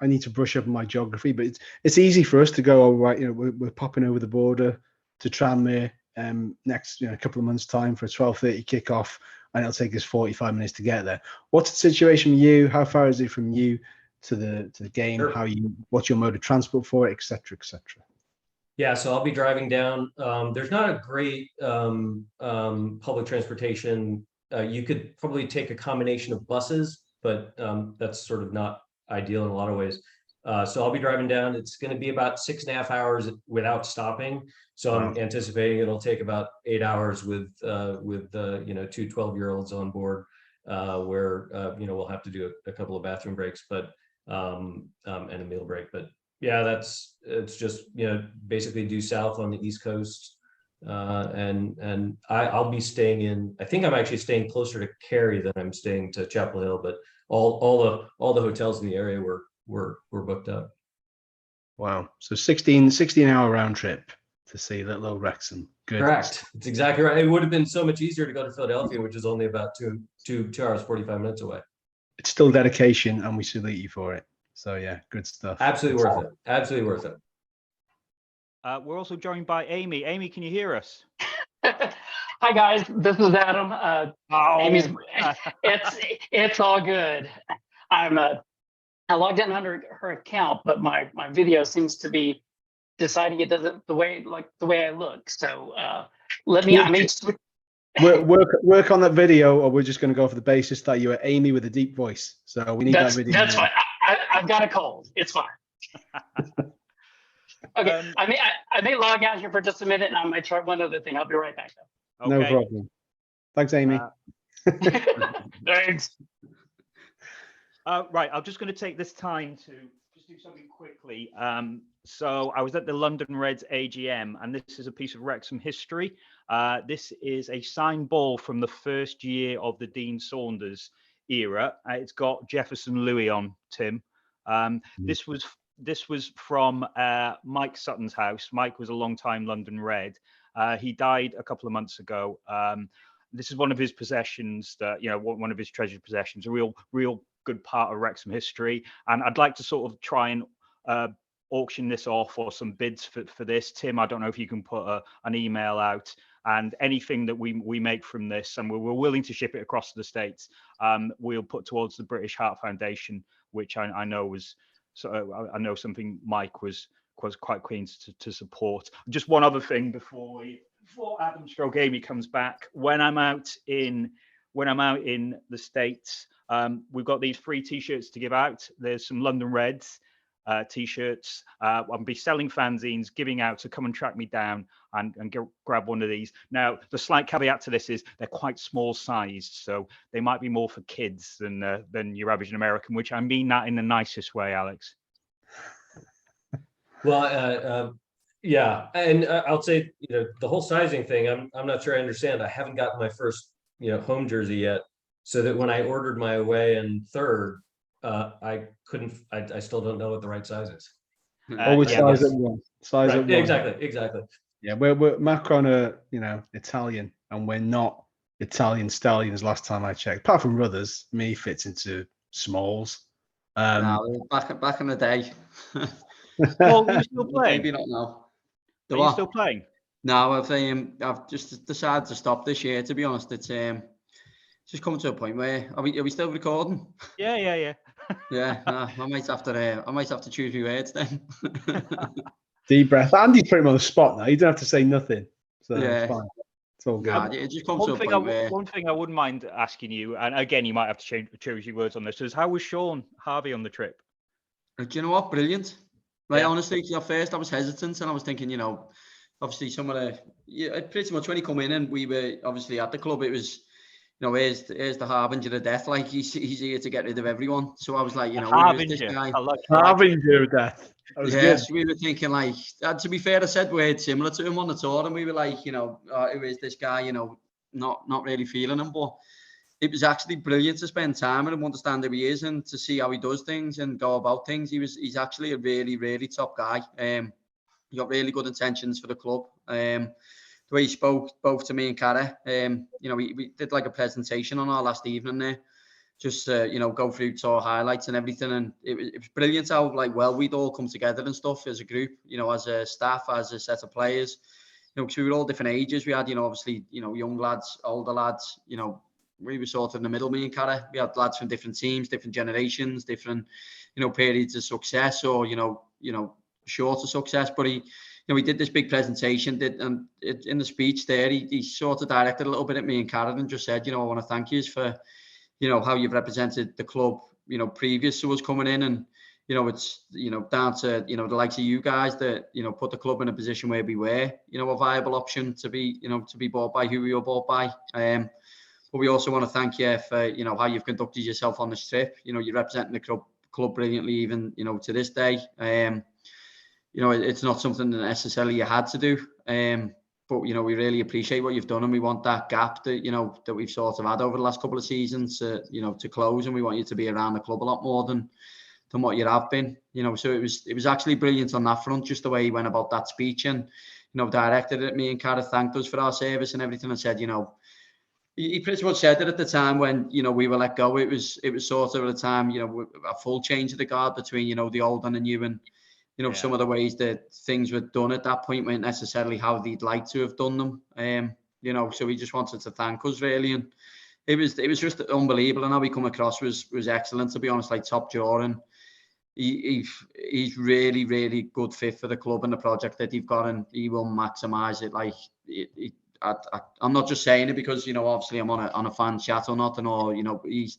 B: I need to brush up on my geography. But it's easy for us to go, all right, you know, we're popping over the border to Tranmere next, you know, a couple of months' time for a 12:30 kickoff, and it'll take us 45 minutes to get there. What's the situation with you? How far is it from you to the game?
C: Sure.
B: What's your mode of transport for it, etc., etc.?
C: Yeah, so I'll be driving down. There's not a great public transportation. You could probably take a combination of buses, but that's sort of not ideal in a lot of ways. So I'll be driving down. It's going to be about 6.5 hours without stopping. So I'm anticipating it'll take about 8 hours with you know, 2 12-year-olds on board, where you know, we'll have to do a couple of bathroom breaks, but and a meal break. But yeah, it's just, you know, basically due south on the East Coast. And I'll be staying in, I think I'm actually staying closer to Cary than I'm staying to Chapel Hill, but all the hotels in the area were booked up.
B: Wow. So 16-hour round trip to see little old Wrexham. Good.
C: Correct. It's exactly right. It would have been so much easier to go to Philadelphia, which is only about 2 hours 45 minutes away.
B: It's still dedication, and we salute you for it. So yeah, good stuff.
C: Absolutely worth it. Absolutely worth it.
A: We're also joined by Amy. Amy, can you hear us?
E: Hi guys, this is Adam. Amy's, it's all good. I logged in under her account, but my video seems to be deciding it doesn't the way I look. So let me.
B: Work on that video, or we're just going to go for the basis that you are Amy with a deep voice. So we need that video.
E: That's fine. I've got a cold. It's fine. Okay, I may log out here for just a minute, and I might try one other thing. I'll be right back though.
B: Okay. No problem. Thanks, Amy.
E: Thanks.
A: Right, I'm just going to take this time to just do something quickly. So I was at the London Reds AGM, and this is a piece of Wrexham history. This is a signed ball from the first year of the Dean Saunders era. It's got Jefferson Louis on, Tim. This was from Mike Sutton's house. Mike was a long-time London Red. He died a couple of months ago. This is one of his possessions, that, you know, one of his treasured possessions, a real good part of Wrexham history. And I'd like to sort of try and auction this off, or some bids for this. Tim, I don't know if you can put an email out, and anything that we make from this, and we're willing to ship it across the States, we'll put towards the British Heart Foundation, which I know was, so I know something Mike was quite keen to support. Just one other thing before Adam Stroke Amy comes back. When I'm out in the States, we've got these free T-shirts to give out. There's some London Reds T-shirts. I'll be selling fanzines, giving out, so come and track me down and grab one of these. Now, the slight caveat to this is they're quite small sized, so they might be more for kids than your average American, which I mean that in the nicest way, Alex.
C: Well, yeah, and I'll say, you know, the whole sizing thing, I'm not sure I understand. I haven't gotten my first, you know, home jersey yet, so that when I ordered my away and third, I still don't know what the right size is.
B: Always size at one. Size at one.
C: Yeah, exactly.
B: Yeah, we're Macron are, you know, Italian, and we're not Italian stallions. Last time I checked, apart from Ruthers, me fits into smalls.
D: No, back in the day.
A: Paul, are you still playing?
D: Maybe not now.
A: Are you still playing?
D: No, I've just decided to stop this year. To be honest, it's just come to a point where are we still recording?
A: Yeah.
D: Yeah, no, I might have to choose my words then.
B: Deep breath. Andy's pretty much on the spot now. You don't have to say nothing. So
D: yeah,
B: it's fine. It's all good.
D: Nah, it just comes to a point where...
A: One thing I wouldn't mind asking you, and again, you might have to choose your words on this, is how was Sean Harvey on the trip?
D: Do you know what? Brilliant. Like,
A: yeah.
D: Honestly, at first I was hesitant, and I was thinking, you know, obviously some of the, pretty much when he come in and we were obviously at the club, it was you know, here's the harbinger of death. Like he's here to get rid of everyone. So I was like, you know,
A: harbinger.
D: this guy?
B: Harbinger of death.
D: Yes, we were thinking like, to be fair, I said words similar to him on the tour, and we were like, you know, who is this guy? You know, not really feeling him, but it was actually brilliant to spend time with him, understand who he is, and to see how he does things and go about things. He's actually a really, really top guy. He got really good intentions for the club. The way he spoke both to me and Cara, you know, we did like a presentation on our last evening there, just you know, go through tour highlights and everything, and it was brilliant how like well we'd all come together and stuff as a group, you know, as a staff, as a set of players, you know, because we were all different ages. We had, you know, obviously, you know, young lads, older lads, you know, we were sort of in the middle, me and Cara. We had lads from different teams, different generations, different, you know, periods of success, or you know, shorter success. But he, you know, he did this big presentation, and in the speech there, he sort of directed a little bit at me and Cara and just said, you know, I want to thank you for, you know, how you've represented the club, you know, previous to us coming in, and you know, it's, you know, down to, you know, the likes of you guys that, you know, put the club in a position where we were, you know, a viable option to be, you know, to be bought by who we were bought by. But we also want to thank you for, you know, how you've conducted yourself on this trip. You know, you're representing the club brilliantly, even, you know, to this day. You know, it's not something that necessarily you had to do. But, you know, we really appreciate what you've done, and we want that gap that, you know, that we've sort of had over the last couple of seasons, you know, to close, and we want you to be around the club a lot more than what you have been, you know. So it was actually brilliant on that front, just the way he went about that speech, and, you know, directed it at me and Cara, thanked us for our service and everything, and said, you know, he pretty much said that at the time when, you know, we were let go, it was sort of at the time, you know, a full change of the guard between, you know, the old and the new, and, you know, some of the ways that things were done at that point weren't necessarily how they'd like to have done them. You know, so he just wanted to thank us really, and it was just unbelievable, and how he come across was excellent, to be honest, like top drawer, and he's really, really good fit for the club and the project that they've got, and he will maximise it. Like I'm not just saying it because, you know, obviously I'm on a fan chat or nothing, or, you know, he's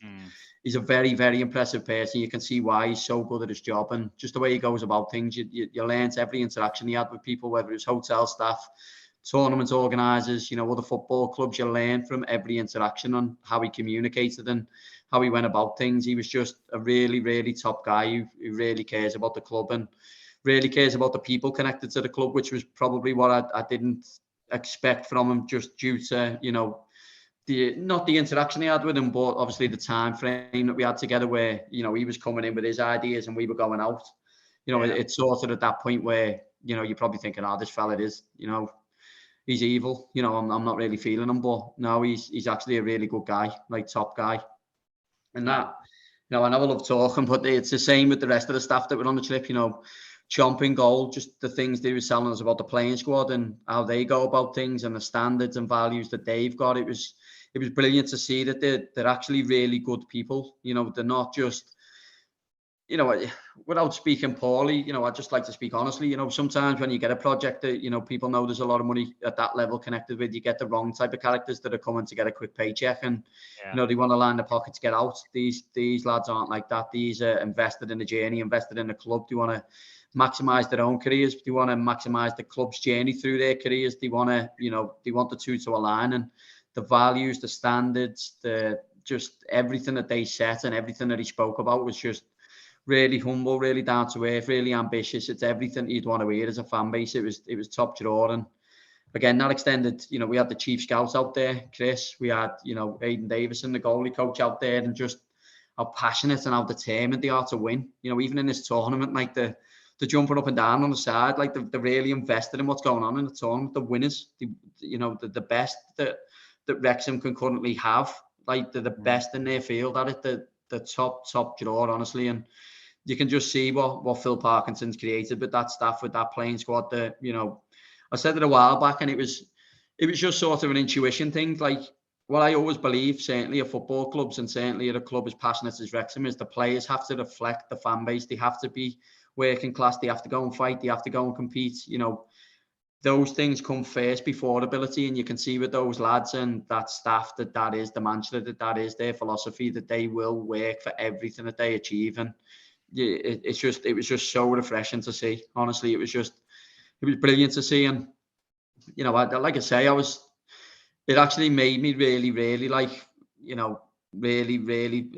D: a very, very impressive person. You can see why he's so good at his job, and just the way he goes about things. You learned every interaction he had with people, whether it's hotel staff, tournament organisers, you know, other football clubs. You learn from every interaction on how he communicated and how he went about things. He was just a really, really top guy who really cares about the club and really cares about the people connected to the club, which was probably what I didn't expect from him, just due to, you know, not the interaction he had with him, but obviously the time frame that we had together, where, you know, he was coming in with his ideas and we were going out. You know, it's sort of at that point where, you know, you're probably thinking, oh, this fella is, you know, he's evil. You know, I'm not really feeling him, but no, he's actually a really good guy, like top guy. And that, you know, I never love talking, but it's the same with the rest of the staff that were on the trip, you know. Chomping goal, just the things they were telling us about the playing squad and how they go about things and the standards and values that they've got. It was brilliant to see that they're actually really good people. You know, they're not just, you know, without speaking poorly, you know, I just like to speak honestly. You know, sometimes when you get a project that, you know, people know there's a lot of money at that level connected with, you get the wrong type of characters that are coming to get a quick paycheck, and you know, they want to line the pocket to get out. These lads aren't like that. These are invested in the journey, invested in the club. They want to maximize their own careers. They want to maximize the club's journey through their careers. They want to, you know, they want the two to align, and the values, the standards, the just everything that they set and everything that he spoke about was just really humble, really down to earth, really ambitious. It's everything you'd want to hear as a fan base. It was top drawer. And again, that extended, you know, we had the chief scouts out there, Chris. We had, you know, Aidan Davison, the goalie coach, out there, and just how passionate and how determined they are to win. You know, even in this tournament, like the jumping up and down on the side, like they're really invested in what's going on in the tournament. The winners, you know, the best that Wrexham can currently have. Like they're the best in their field at it. The top drawer, honestly. And you can just see what Phil Parkinson's created with that staff, with that playing squad. That, you know, I said it a while back, and it was just sort of an intuition thing. Like what I always believe, certainly at football clubs and certainly at a club as passionate as Wrexham, is the players have to reflect the fan base. They have to be working class. They have to go and fight. They have to go and compete. You know, those things come first before ability, and you can see with those lads and that staff that is the mantra, that is their philosophy, that they will work for everything that they achieve. And it was just so refreshing to see. Honestly, it was brilliant to see. And you know, like I say, it actually made me really, really like you know, really, really,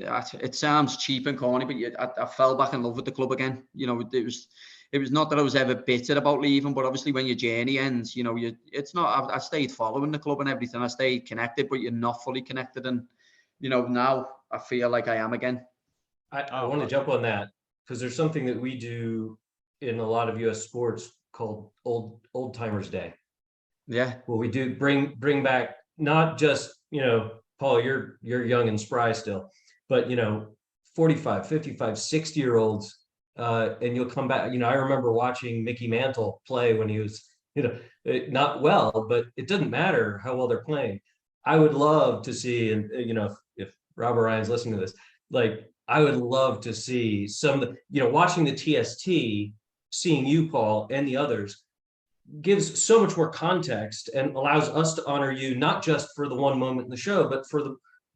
D: it sounds cheap and corny, but I fell back in love with the club again. You know, it was not that I was ever bitter about leaving, but obviously when your journey ends, you know, it's not, I stayed following the club and everything. I stayed connected, but you're not fully connected. And, you know, now I feel like I am again.
C: I want to jump on that because there's something that we do in a lot of US sports called Old Timers Day.
D: Yeah.
C: Well, we do bring back not just, you know, Paul, you're young and spry still, but, you know, 45, 55, 60-year-olds, and you'll come back. You know, I remember watching Mickey Mantle play when he was, you know, not well, but it doesn't matter how well they're playing. I would love to see, and, you know, if Rob Ryan's listening to this, like, I would love to see you know, watching the TST, seeing you, Paul, and the others, gives so much more context and allows us to honor you, not just for the one moment in the show, but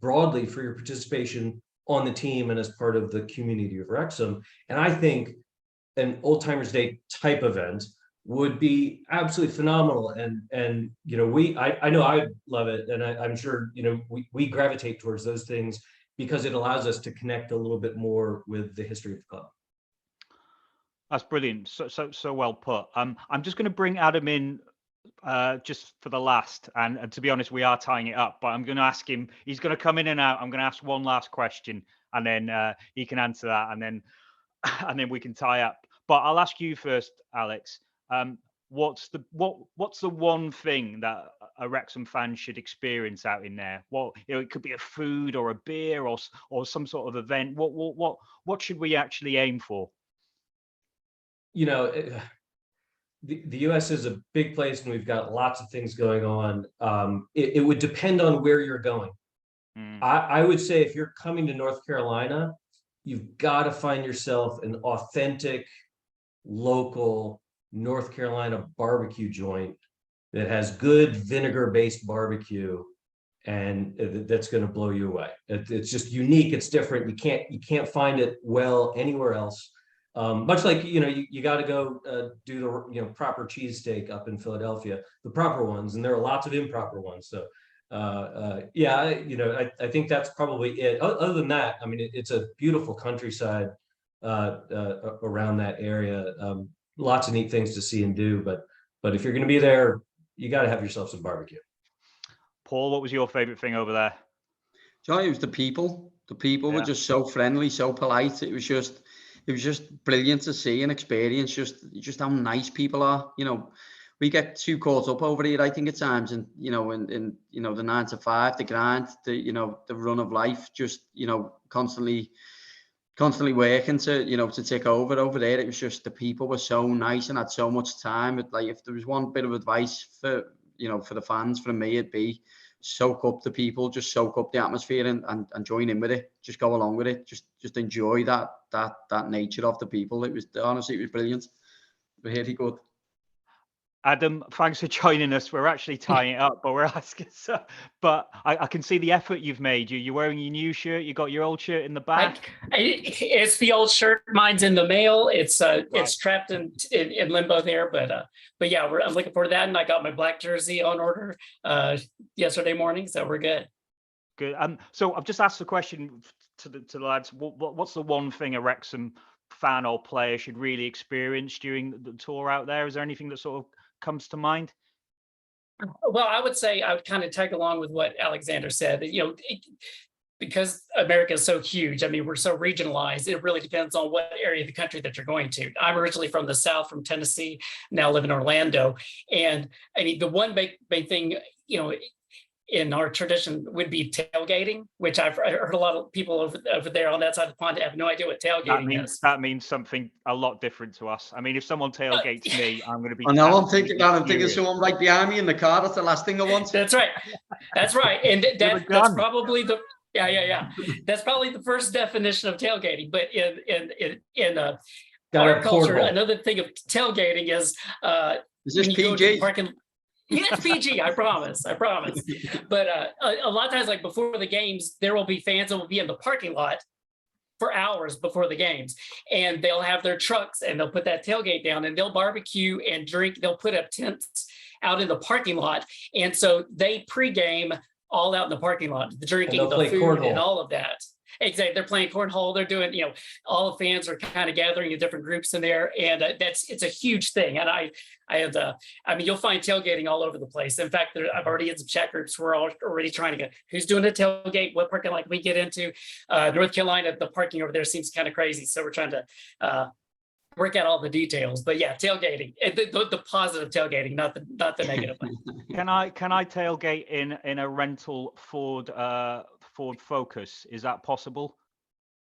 C: broadly for your participation on the team and as part of the community of Wrexham. And I think an Old Timers Day type event would be absolutely phenomenal. And you know, I know I love it, and I'm sure, you know, we gravitate towards those things because it allows us to connect a little bit more with the history of the club.
A: That's brilliant. So well put. I'm just going to bring Adam in just for the last, and to be honest, we are tying it up, but I'm going to ask him. He's going to come in and out. I'm going to ask one last question, and then he can answer that, and then we can tie up. But I'll ask you first, Alex. What's the one thing that a Wrexham fan should experience out in there? What, you know, it could be a food or a beer or some sort of event. What should we actually aim for?
C: You know, the US is a big place and we've got lots of things going on. It would depend on where you're going. I would say if you're coming to North Carolina, you've got to find yourself an authentic, local North Carolina barbecue joint that has good vinegar-based barbecue, and that's going to blow you away. It's just unique. It's different. You can't find it well anywhere else. Much like, you know, you got to go do the, you know, proper cheesesteak up in Philadelphia, the proper ones, and there are lots of improper ones. So yeah, you know, I think that's probably it. Other than that, I mean, it's a beautiful countryside around that area. Lots of neat things to see and do, but if you're going to be there, you got to have yourself some barbecue.
A: Paul, what was your favorite thing over there?
D: Johnny, it was the people. The people were just so friendly, so polite. It was just brilliant to see and experience just how nice people are. You know, we get too caught up over here, I think, at times, and you know, in you know, the 9 to 5, the grind, you know, the run of life, just, you know, constantly working to take over there. It was just the people were so nice and had so much time. Like, if there was one bit of advice for the fans from me, it'd be soak up the people, just soak up the atmosphere and join in with it. Just go along with it. Just enjoy that nature of the people. It was honestly, it was brilliant. Really good.
A: Adam, thanks for joining us. We're actually tying it up, but we're asking. But I can see the effort you've made. You're wearing your new shirt. You got your old shirt in the back.
E: It's the old shirt. Mine's in the mail. It's it's trapped in limbo there. But yeah, I'm looking forward to that. And I got my black jersey on order yesterday morning, so we're good.
A: Good. So I've just asked the question to the lads. What's the one thing a Wrexham fan or player should really experience during the tour out there? Is there anything that sort of comes to mind?
E: Well, I would say I would kind of tag along with what Alexander said. You know, because America is so huge, I mean, we're so regionalized, it really depends on what area of the country that you're going to. I'm originally from the South, from Tennessee, now live in Orlando. And I mean, the one big thing, you know, in our tradition would be tailgating, which I've heard a lot of people over there on that side of the pond have no idea what tailgating is.
A: That means something a lot different to us. I mean, if someone tailgates me, I'm going to be.
D: I know. I'm thinking someone right behind me in the car. That's the last thing I want.
E: That's right. That's right. And that's probably the That's probably the first definition of tailgating. But in our culture, another thing of tailgating is
D: this PG?
E: Yes, PG. I promise. But a lot of times, like before the games, there will be fans that will be in the parking lot for hours before the games, and they'll have their trucks and they'll put that tailgate down and they'll barbecue and drink. They'll put up tents out in the parking lot, and so they pregame all out in the parking lot, the drinking, the food, cornhole, and all of that. Exactly. They're playing cornhole. They're doing, all the fans are kind of gathering in different groups in there. And it's a huge thing. And I mean, you'll find tailgating all over the place. In fact, I've already in some chat groups. We're already trying to get who's doing a tailgate, what parking lot we get into. North Carolina, the parking over there seems kind of crazy. So we're trying to work out all the details. But yeah, tailgating, the positive tailgating, not the negative one.
A: Can I tailgate in a rental Ford Focus? Is that possible?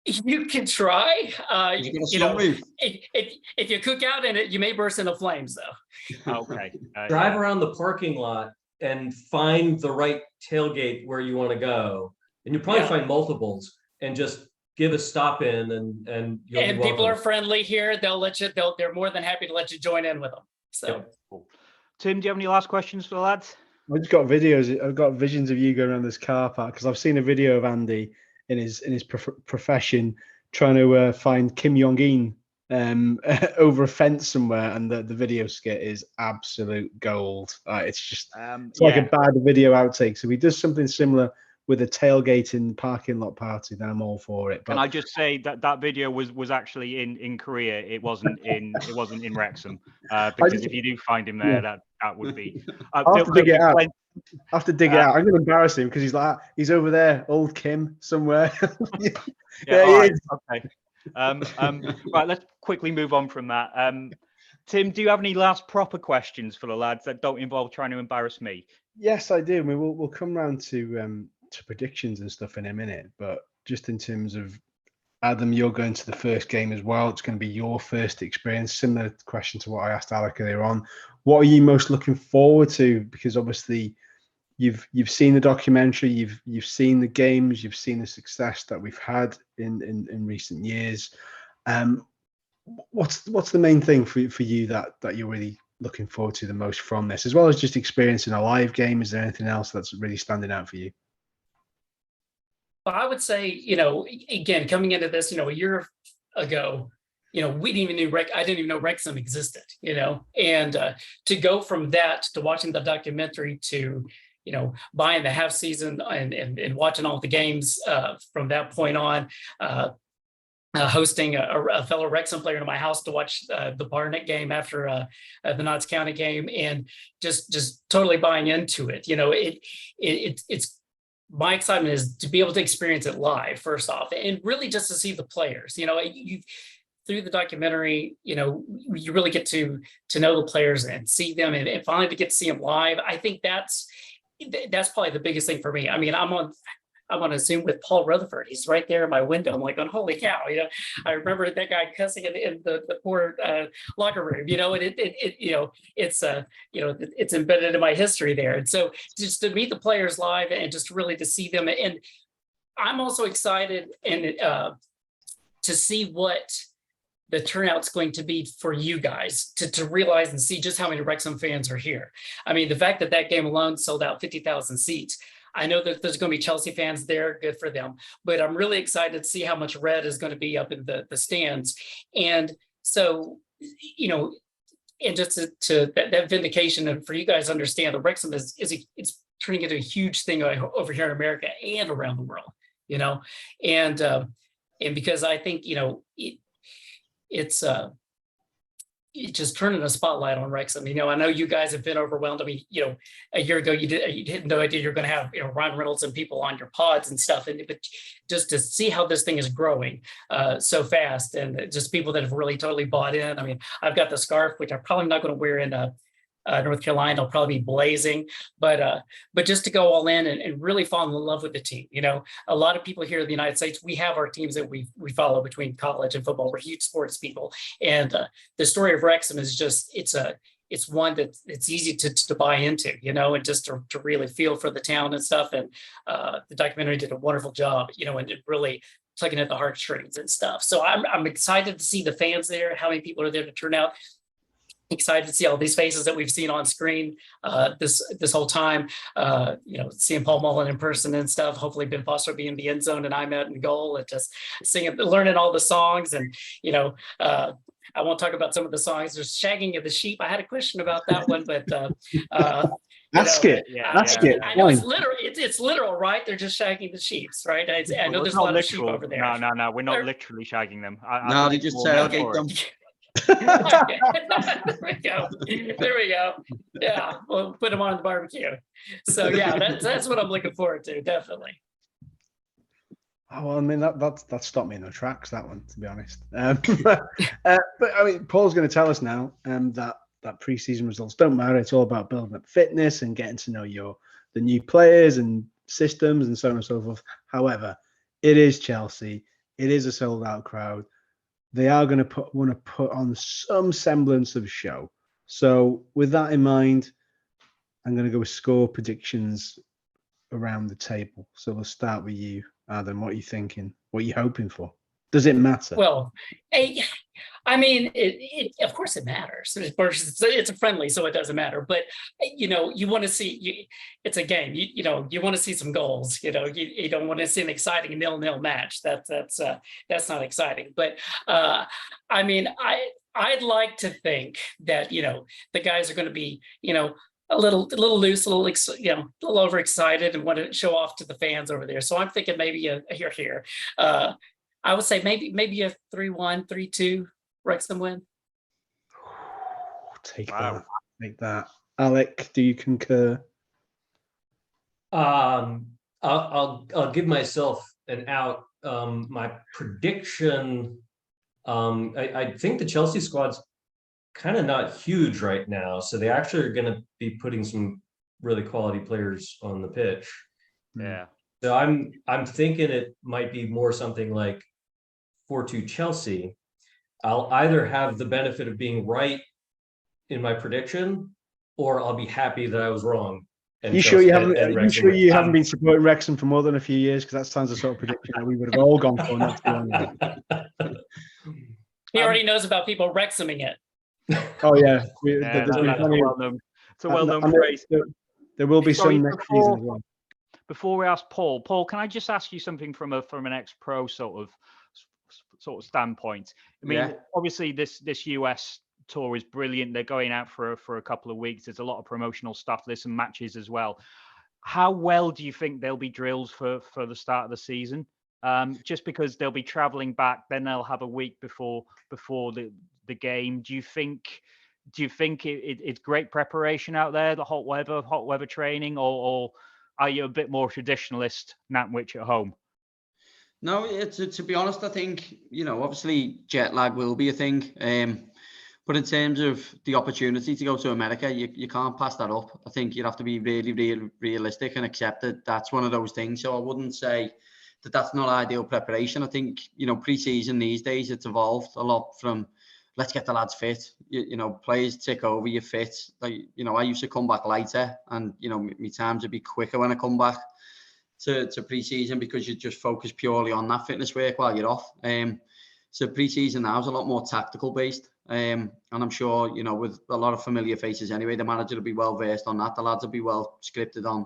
E: You can try. If you cook out in it, you may burst into flames, though.
A: Okay.
C: Drive around the parking lot and find the right tailgate where you want to go, and you'll probably find multiples, and just give a stop in, and you'll be
E: people are friendly here. They'll let you. They're more than happy to let you join in with them. So,
C: Yep.
A: Cool. Tim, do you have any last questions for the lads?
B: I just got videos. I've got visions of you going around this car park because I've seen a video of Andy in his profession trying to find Kim Jong-un over a fence somewhere, and the video skit is absolute gold. It's just like a bad video outtake. So he does something similar with a tailgate in parking lot party, then I'm all for it. But
A: can I just say that video was actually in Korea? It wasn't in Wrexham. Because if you do find him there, that would be.
B: I'll have to dig it out. I have to dig it out. I'm going to embarrass him because he's over there, old Kim somewhere.
A: Yeah, he is. Okay. Right, let's quickly move on from that. Tim, do you have any last proper questions for the lads that don't involve trying to embarrass me?
B: Yes, I do. I mean, we'll come round to predictions and stuff in a minute, but just in terms of Adam, you're going to the first game as well. It's going to be your first experience. Similar question to what I asked Alec earlier on. What are you most looking forward to? Because obviously you've seen the documentary, you've seen the games, you've seen the success that we've had in recent years. What's the main thing for you that you're really looking forward to the most from this, as well as just experiencing a live game? Is there anything else that's really standing out for you?
E: Well, I would say, again, coming into this, a year ago, we didn't even I didn't even know Wrexham existed, and to go from that to watching the documentary to, buying the half season and watching all the games from that point on, hosting a fellow Wrexham player to my house to watch the Barnet game after the Notts County game, and just totally buying into it. It's my excitement is to be able to experience it live, first off, and really just to see the players. Through the documentary, you really get to know the players and see them, and finally to get to see them live. I think that's probably the biggest thing for me. I mean, I'm on a Zoom with Paul Rutherford. He's right there in my window. I'm like, holy cow! I remember that guy cussing in the poor locker room. And it's embedded in my history there. And so just to meet the players live and just really to see them, and I'm also excited and to see what the turnout's going to be for you guys to realize and see just how many Wrexham fans are here. I mean, the fact that game alone sold out 50,000 seats. I know that there's going to be Chelsea fans there, good for them, but I'm really excited to see how much red is going to be up in the stands. And so, and just to that vindication, and for you guys to understand that Wrexham it's turning into a huge thing over here in America and around the world, and because I think, it's just turning a spotlight on Wrexham. I know you guys have been overwhelmed. I mean, a year ago you had no idea you're going to have Ryan Reynolds and people on your pods and stuff, but just to see how this thing is growing so fast, and just people that have really totally bought in. I mean, I've got the scarf, which I'm probably not going to wear in North Carolina. I'll probably be blazing, but just to go all in and really fall in love with the team. A lot of people here in the United States, we have our teams that we follow between college and football. We're huge sports people, and the story of Wrexham is just it's one that it's easy to buy into, and just to really feel for the town and stuff. And the documentary did a wonderful job, and it really tugging at the heartstrings and stuff. So I'm excited to see the fans there, how many people are there to turn out. Excited to see all these faces that we've seen on screen this whole time. Seeing Paul Mullin in person and stuff. Hopefully Ben Foster be in the end zone and I'm out in goal, and just singing, learning all the songs. And I won't talk about some of the songs. There's Shagging of the Sheep. I had a question about that one, but
B: Ask it. Ask it.
E: I know it's literal. It's literal, right? They're just shagging the sheeps, right? I know there's a lot of sheep over there.
A: No. We're not literally shagging them.
D: No, they just tailgate them.
E: There we go. Yeah, we'll put them on the barbecue. So yeah, that's what I'm looking forward to, definitely.
B: Oh, well, I mean that stopped me in the tracks, that one, to be honest. But I mean, Paul's going to tell us now that pre-season results don't matter. It's all about building up fitness and getting to know the new players and systems and so on and so forth. However, it is Chelsea. It is a sold-out crowd. They are going to want to put on some semblance of show. So with that in mind, I'm going to go with score predictions around the table. So we'll start with you, Adam. What are you thinking? What are you hoping for? Does it matter?
E: Well, I mean, of course it matters. Of course, it's a friendly, so it doesn't matter. But you want to see. It's a game. You want to see some goals. You don't want to see an exciting 0-0 match. That's not exciting. But I mean, I'd like to think that the guys are going to be a little loose, a little overexcited, and want to show off to the fans over there. So I'm thinking maybe a here. I would say maybe a 3-1, 3-2 Wrexham win.
B: Take that. Alec, do you concur?
C: I'll give myself an out. My prediction. I think the Chelsea squad's kind of not huge right now, so they actually are going to be putting some really quality players on the pitch.
A: Yeah.
C: So I'm thinking it might be more something like 4-2 Chelsea. I'll either have the benefit of being right in my prediction, or I'll be happy that I was wrong.
B: You sure you haven't been supporting Wrexham for more than a few years? Because that sounds the sort of prediction that we would have all gone for. Not to
E: He already knows about people Wrexhaming it.
B: Oh yeah,
A: it's a well-known phrase.
B: There will be some next season as well.
A: Before we ask Paul, can I just ask you something from an ex-pro sort of standpoint? I mean, obviously this US tour is brilliant. They're going out for a couple of weeks. There's a lot of promotional stuff. There's some matches as well. How well do you think they'll be drilled for the start of the season? Just because they'll be traveling back, then they'll have a week before the game. Do you think it's great preparation out there, the hot weather training, or are you a bit more traditionalist, Nantwich at home?
D: No, to be honest, I think obviously jet lag will be a thing. But in terms of the opportunity to go to America, you can't pass that up. I think you'd have to be really, really realistic and accept that that's one of those things. So I wouldn't say that that's not ideal preparation. I think, pre-season these days, it's evolved a lot from let's get the lads fit. Players tick over, you're fit. Like, I used to come back lighter and, my times would be quicker when I come back to pre-season because you just focus purely on that fitness work while you're off. So pre-season now is a lot more tactical based. And I'm sure, with a lot of familiar faces anyway, the manager will be well versed on that. The lads will be well scripted on,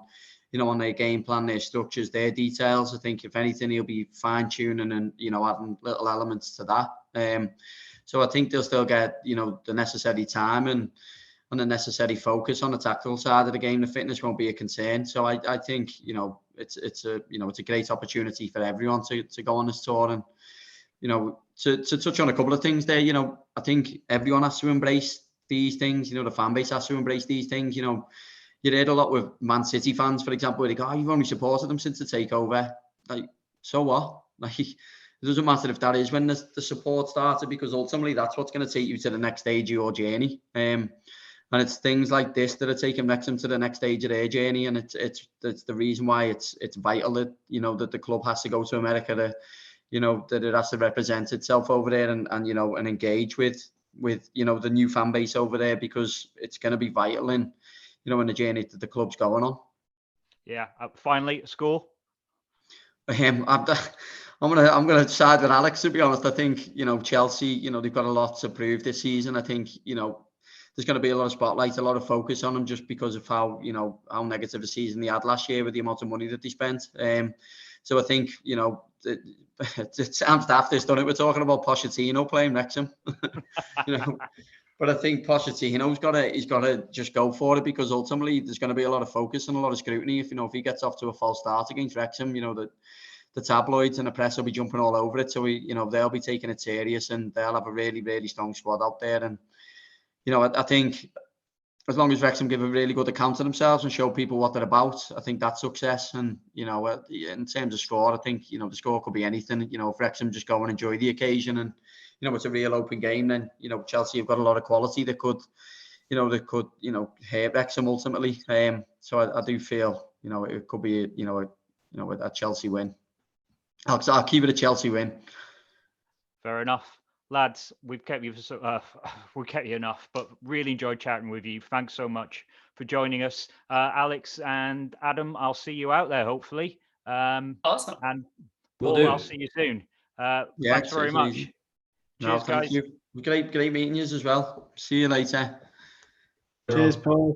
D: on their game plan, their structures, their details. I think if anything, he'll be fine tuning and, adding little elements to that. So I think they'll still get, the necessary time and the necessary focus on the tactical side of the game. The fitness won't be a concern. So I think, it's a great opportunity for everyone to go on this tour. And, to touch on a couple of things there, I think everyone has to embrace these things. The fan base has to embrace these things. You heard a lot with Man City fans, for example, where they go, you've only supported them since the takeover. Like, so what? Like, it doesn't matter if that is when the support started, because ultimately that's what's going to take you to the next stage of your journey. And it's things like this that are taking Wrexham to the next stage of their journey. And it's the reason why it's vital that, that the club has to go to America to, that it has to represent itself over there and engage with the new fan base over there, because it's going to be vital in the journey that the club's going on.
A: Yeah. Finally, a score.
D: I'm gonna side with Alex, to be honest. I think Chelsea, they've got a lot to prove this season. I think there's going to be a lot of spotlight, a lot of focus on them, just because of how negative a season they had last year with the amount of money that they spent. So I think it sounds daft, this, don't it? We're talking about Pochettino playing Wrexham. But I think Pochettino's he's got to just go for it, because ultimately there's going to be a lot of focus and a lot of scrutiny if he gets off to a false start against Wrexham. The tabloids and the press will be jumping all over it, so they'll be taking it serious, and they'll have a really, really strong squad out there. And I think as long as Wrexham give a really good account of themselves and show people what they're about, I think that's success. And in terms of score, I think the score could be anything. If Wrexham just go and enjoy the occasion, and it's a real open game, then Chelsea have got a lot of quality that could hurt Wrexham ultimately. So I do feel it could be a Chelsea win. I'll keep it a Chelsea win.
A: Fair enough. Lads, we've kept you enough, but really enjoyed chatting with you. Thanks so much for joining us. Alex and Adam, I'll see you out there, hopefully.
E: Awesome.
A: And Paul, I'll see you soon. Thanks very much. Cheers, guys.
D: Thank you. Great meeting you as well. See you later.
B: Cheers, Paul.